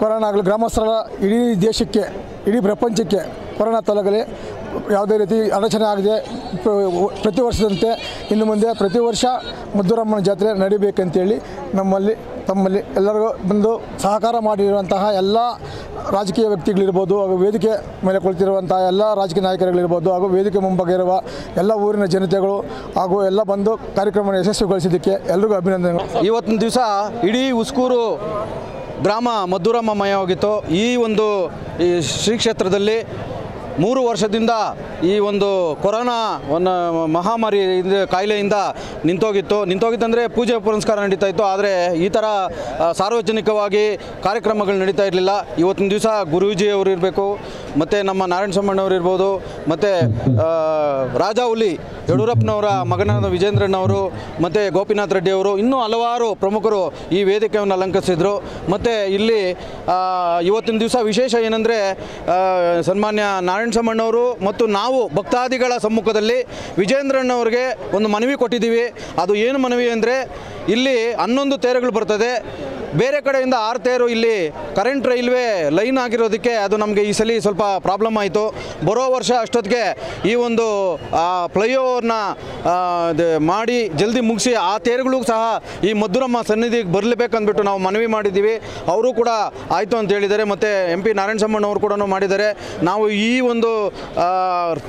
ಕೊರೋನಾ ಆಗಲಿ, ಗ್ರಾಮಸ್ಥರ ಇಡೀ ದೇಶಕ್ಕೆ, ಇಡೀ ಪ್ರಪಂಚಕ್ಕೆ ಕೊರೋನಾ ತೊಲಗಲಿ, ಯಾವುದೇ ರೀತಿ ಅಡಚಣೆ ಆಗದೆ ಪ್ರತಿ ವರ್ಷದಂತೆ ಇನ್ನು ಮುಂದೆ ಪ್ರತಿ ವರ್ಷ ಮದ್ದೂರಮ್ಮನ ಜಾತ್ರೆ ನಡಿಬೇಕಂತೇಳಿ ತಮ್ಮಲ್ಲಿ ಎಲ್ಲರಿಗೂ ಬಂದು ಸಹಕಾರ ಮಾಡಿರುವಂತಹ ಎಲ್ಲ ರಾಜಕೀಯ ವ್ಯಕ್ತಿಗಳಿರ್ಬೋದು, ಹಾಗೂ ವೇದಿಕೆ ಮೇಲೆ ಕುಳಿತಿರುವಂತಹ ಎಲ್ಲ ರಾಜಕೀಯ ನಾಯಕರುಗಳಿರ್ಬೋದು, ಹಾಗೂ ವೇದಿಕೆ ಮುಂಭಾಗ ಇರುವ ಎಲ್ಲ ಊರಿನ ಜನತೆಗಳು ಹಾಗೂ ಎಲ್ಲ ಬಂದು ಕಾರ್ಯಕ್ರಮವನ್ನು ಯಶಸ್ವಿಗೊಳಿಸಿದ್ದಕ್ಕೆ ಎಲ್ರಿಗೂ ಅಭಿನಂದನೆಗಳು.
ಇವತ್ತಿನ ದಿವಸ ಇಡೀ ಉಸ್ಕೂರು ಗ್ರಾಮ ಮದ್ದೂರಮ್ಮಮಯವಾಗಿತ್ತು. ಈ ಒಂದು ಶ್ರೀ ಕ್ಷೇತ್ರದಲ್ಲಿ 3 ವರ್ಷದಿಂದ ಈ ಒಂದು ಕೊರೋನಾ ಮಹಾಮಾರಿ ಕಾಯಿಲೆಯಿಂದ ನಿಂತೋಗಿತ್ತಂದರೆ ಪೂಜೆ ಪುರಸ್ಕಾರ ನಡೀತಾ ಇತ್ತು. ಆದರೆ ಈ ಥರ ಸಾರ್ವಜನಿಕವಾಗಿ ಕಾರ್ಯಕ್ರಮಗಳು ನಡೀತಾ ಇರಲಿಲ್ಲ. ಇವತ್ತಿನ ದಿವಸ ಗುರೂಜಿಯವರು ಇರಬೇಕು, ಮತ್ತು ನಮ್ಮ ನಾರಾಯಣಸ್ವಾಮಣ್ಣವರು ಇರ್ಬೋದು, ಮತ್ತು ರಾಜ ಹುಲಿ ಯಡಿಯೂರಪ್ಪನವರ ಮಗನಾದ ವಿಜೇಂದ್ರಣ್ಣವರು, ಮತ್ತು ಗೋಪಿನಾಥ್ ರೆಡ್ಡಿ ಅವರು, ಇನ್ನೂ ಹಲವಾರು ಪ್ರಮುಖರು ಈ ವೇದಿಕೆಯನ್ನು ಅಲಂಕರಿಸಿದರು. ಮತ್ತು ಇಲ್ಲಿ ಇವತ್ತಿನ ದಿವಸ ವಿಶೇಷ ಏನಂದರೆ ಸನ್ಮಾನ್ಯ ನಾರಾಯಣಸ್ವಾಮಣ್ಣವರು ಮತ್ತು ನಾವು ಭಕ್ತಾದಿಗಳ ಸಮ್ಮುಖದಲ್ಲಿ ವಿಜೇಂದ್ರಣ್ಣವ್ರಿಗೆ ಒಂದು ಮನವಿ ಕೊಟ್ಟಿದ್ದೀವಿ. ಅದು ಏನು ಮನವಿ ಅಂದರೆ, ಇಲ್ಲಿ 11 ತೇರುಗಳು ಬರ್ತದೆ, ಬೇರೆ ಕಡೆಯಿಂದ 6 ತೇರು ಇಲ್ಲಿ ಕರೆಂಟ್ ರೈಲ್ವೆ ಲೈನ್ ಆಗಿರೋದಕ್ಕೆ ಅದು ನಮಗೆ ಈ ಸಲ ಸ್ವಲ್ಪ ಪ್ರಾಬ್ಲಮ್ ಆಯಿತು. ಬರೋ ವರ್ಷ ಅಷ್ಟೊತ್ತಿಗೆ ಈ ಒಂದು ಫ್ಲೈಓವರ್ನ ಮಾಡಿ ಜಲ್ದಿ ಮುಗಿಸಿ ಆ ತೇರುಗಳಿಗೂ ಸಹ ಈ ಮದ್ದೂರಮ್ಮ ಸನ್ನಿಧಿಗೆ ಬರಲೇಬೇಕಂದ್ಬಿಟ್ಟು ನಾವು ಮನವಿ ಮಾಡಿದ್ದೀವಿ. ಅವರು ಕೂಡ ಆಯಿತು ಅಂತ ಹೇಳಿದ್ದಾರೆ. ಮತ್ತು MP ನಾರಾಯಣಸ್ವಾಮಣ್ಣವರು ಕೂಡ ಮಾಡಿದ್ದಾರೆ. ನಾವು ಈ ಒಂದು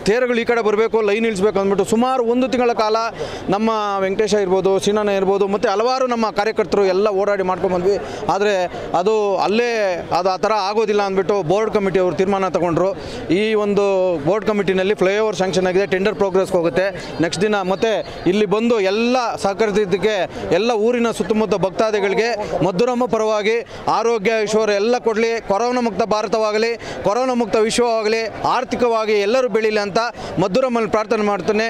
ತೇರುಗಳು ಈ ಕಡೆ ಬರಬೇಕು, ಲೈನ್ ಇಳಿಸ್ಬೇಕು ಅಂದ್ಬಿಟ್ಟು ಸುಮಾರು 1 ತಿಂಗಳ ಕಾಲ ನಮ್ಮ ವೆಂಕಟೇಶ ಇರ್ಬೋದು, ಸೀನಣ್ಣ ಇರ್ಬೋದು, ಮತ್ತು ಹಲವಾರು ನಮ್ಮ ಕಾರ್ಯಕರ್ತರು ಎಲ್ಲ ಓಡಾಡಿ ಮಾಡ್ಕೊಂಡ್ಬಂದ್ವಿ. ಆದರೆ ಅದು ಆ ಥರ ಆಗೋದಿಲ್ಲ ಅಂದ್ಬಿಟ್ಟು ಬೋರ್ಡ್ ಕಮಿಟಿ ಅವರು ತೀರ್ಮಾನ ತಗೊಂಡ್ರು. ಈ ಒಂದು ಬೋರ್ಡ್ ಕಮಿಟಿನಲ್ಲಿ ಫ್ಲೈಓವರ್ ಸ್ಯಾಂಕ್ಷನ್ ಆಗಿದೆ, ಟೆಂಡರ್ ಪ್ರೋಗ್ರೆಸ್ಗೆ ಹೋಗುತ್ತೆ ನೆಕ್ಸ್ಟ್ ದಿನ. ಮತ್ತು ಇಲ್ಲಿ ಬಂದು ಎಲ್ಲ ಸಹಕರಿಸಿದ್ದಕ್ಕೆ ಎಲ್ಲ ಊರಿನ ಸುತ್ತಮುತ್ತ ಭಕ್ತಾದಿಗಳಿಗೆ ಮದ್ದೂರಮ್ಮ ಪರವಾಗಿ ಆರೋಗ್ಯ ಐಶ್ವರ್ಯ ಎಲ್ಲ ಕೊಡಲಿ, ಕೊರೋನಾ ಮುಕ್ತ ಭಾರತವಾಗಲಿ, ಕೊರೋನಾ ಮುಕ್ತ ವಿಶ್ವವಾಗಲಿ, ಆರ್ಥಿಕವಾಗಿ ಎಲ್ಲರೂ ಬೆಳೀಲಿ ಅಂತ ಮದ್ದೂರಮ್ಮಲ್ಲಿ ಪ್ರಾರ್ಥನೆ ಮಾಡ್ತೇನೆ.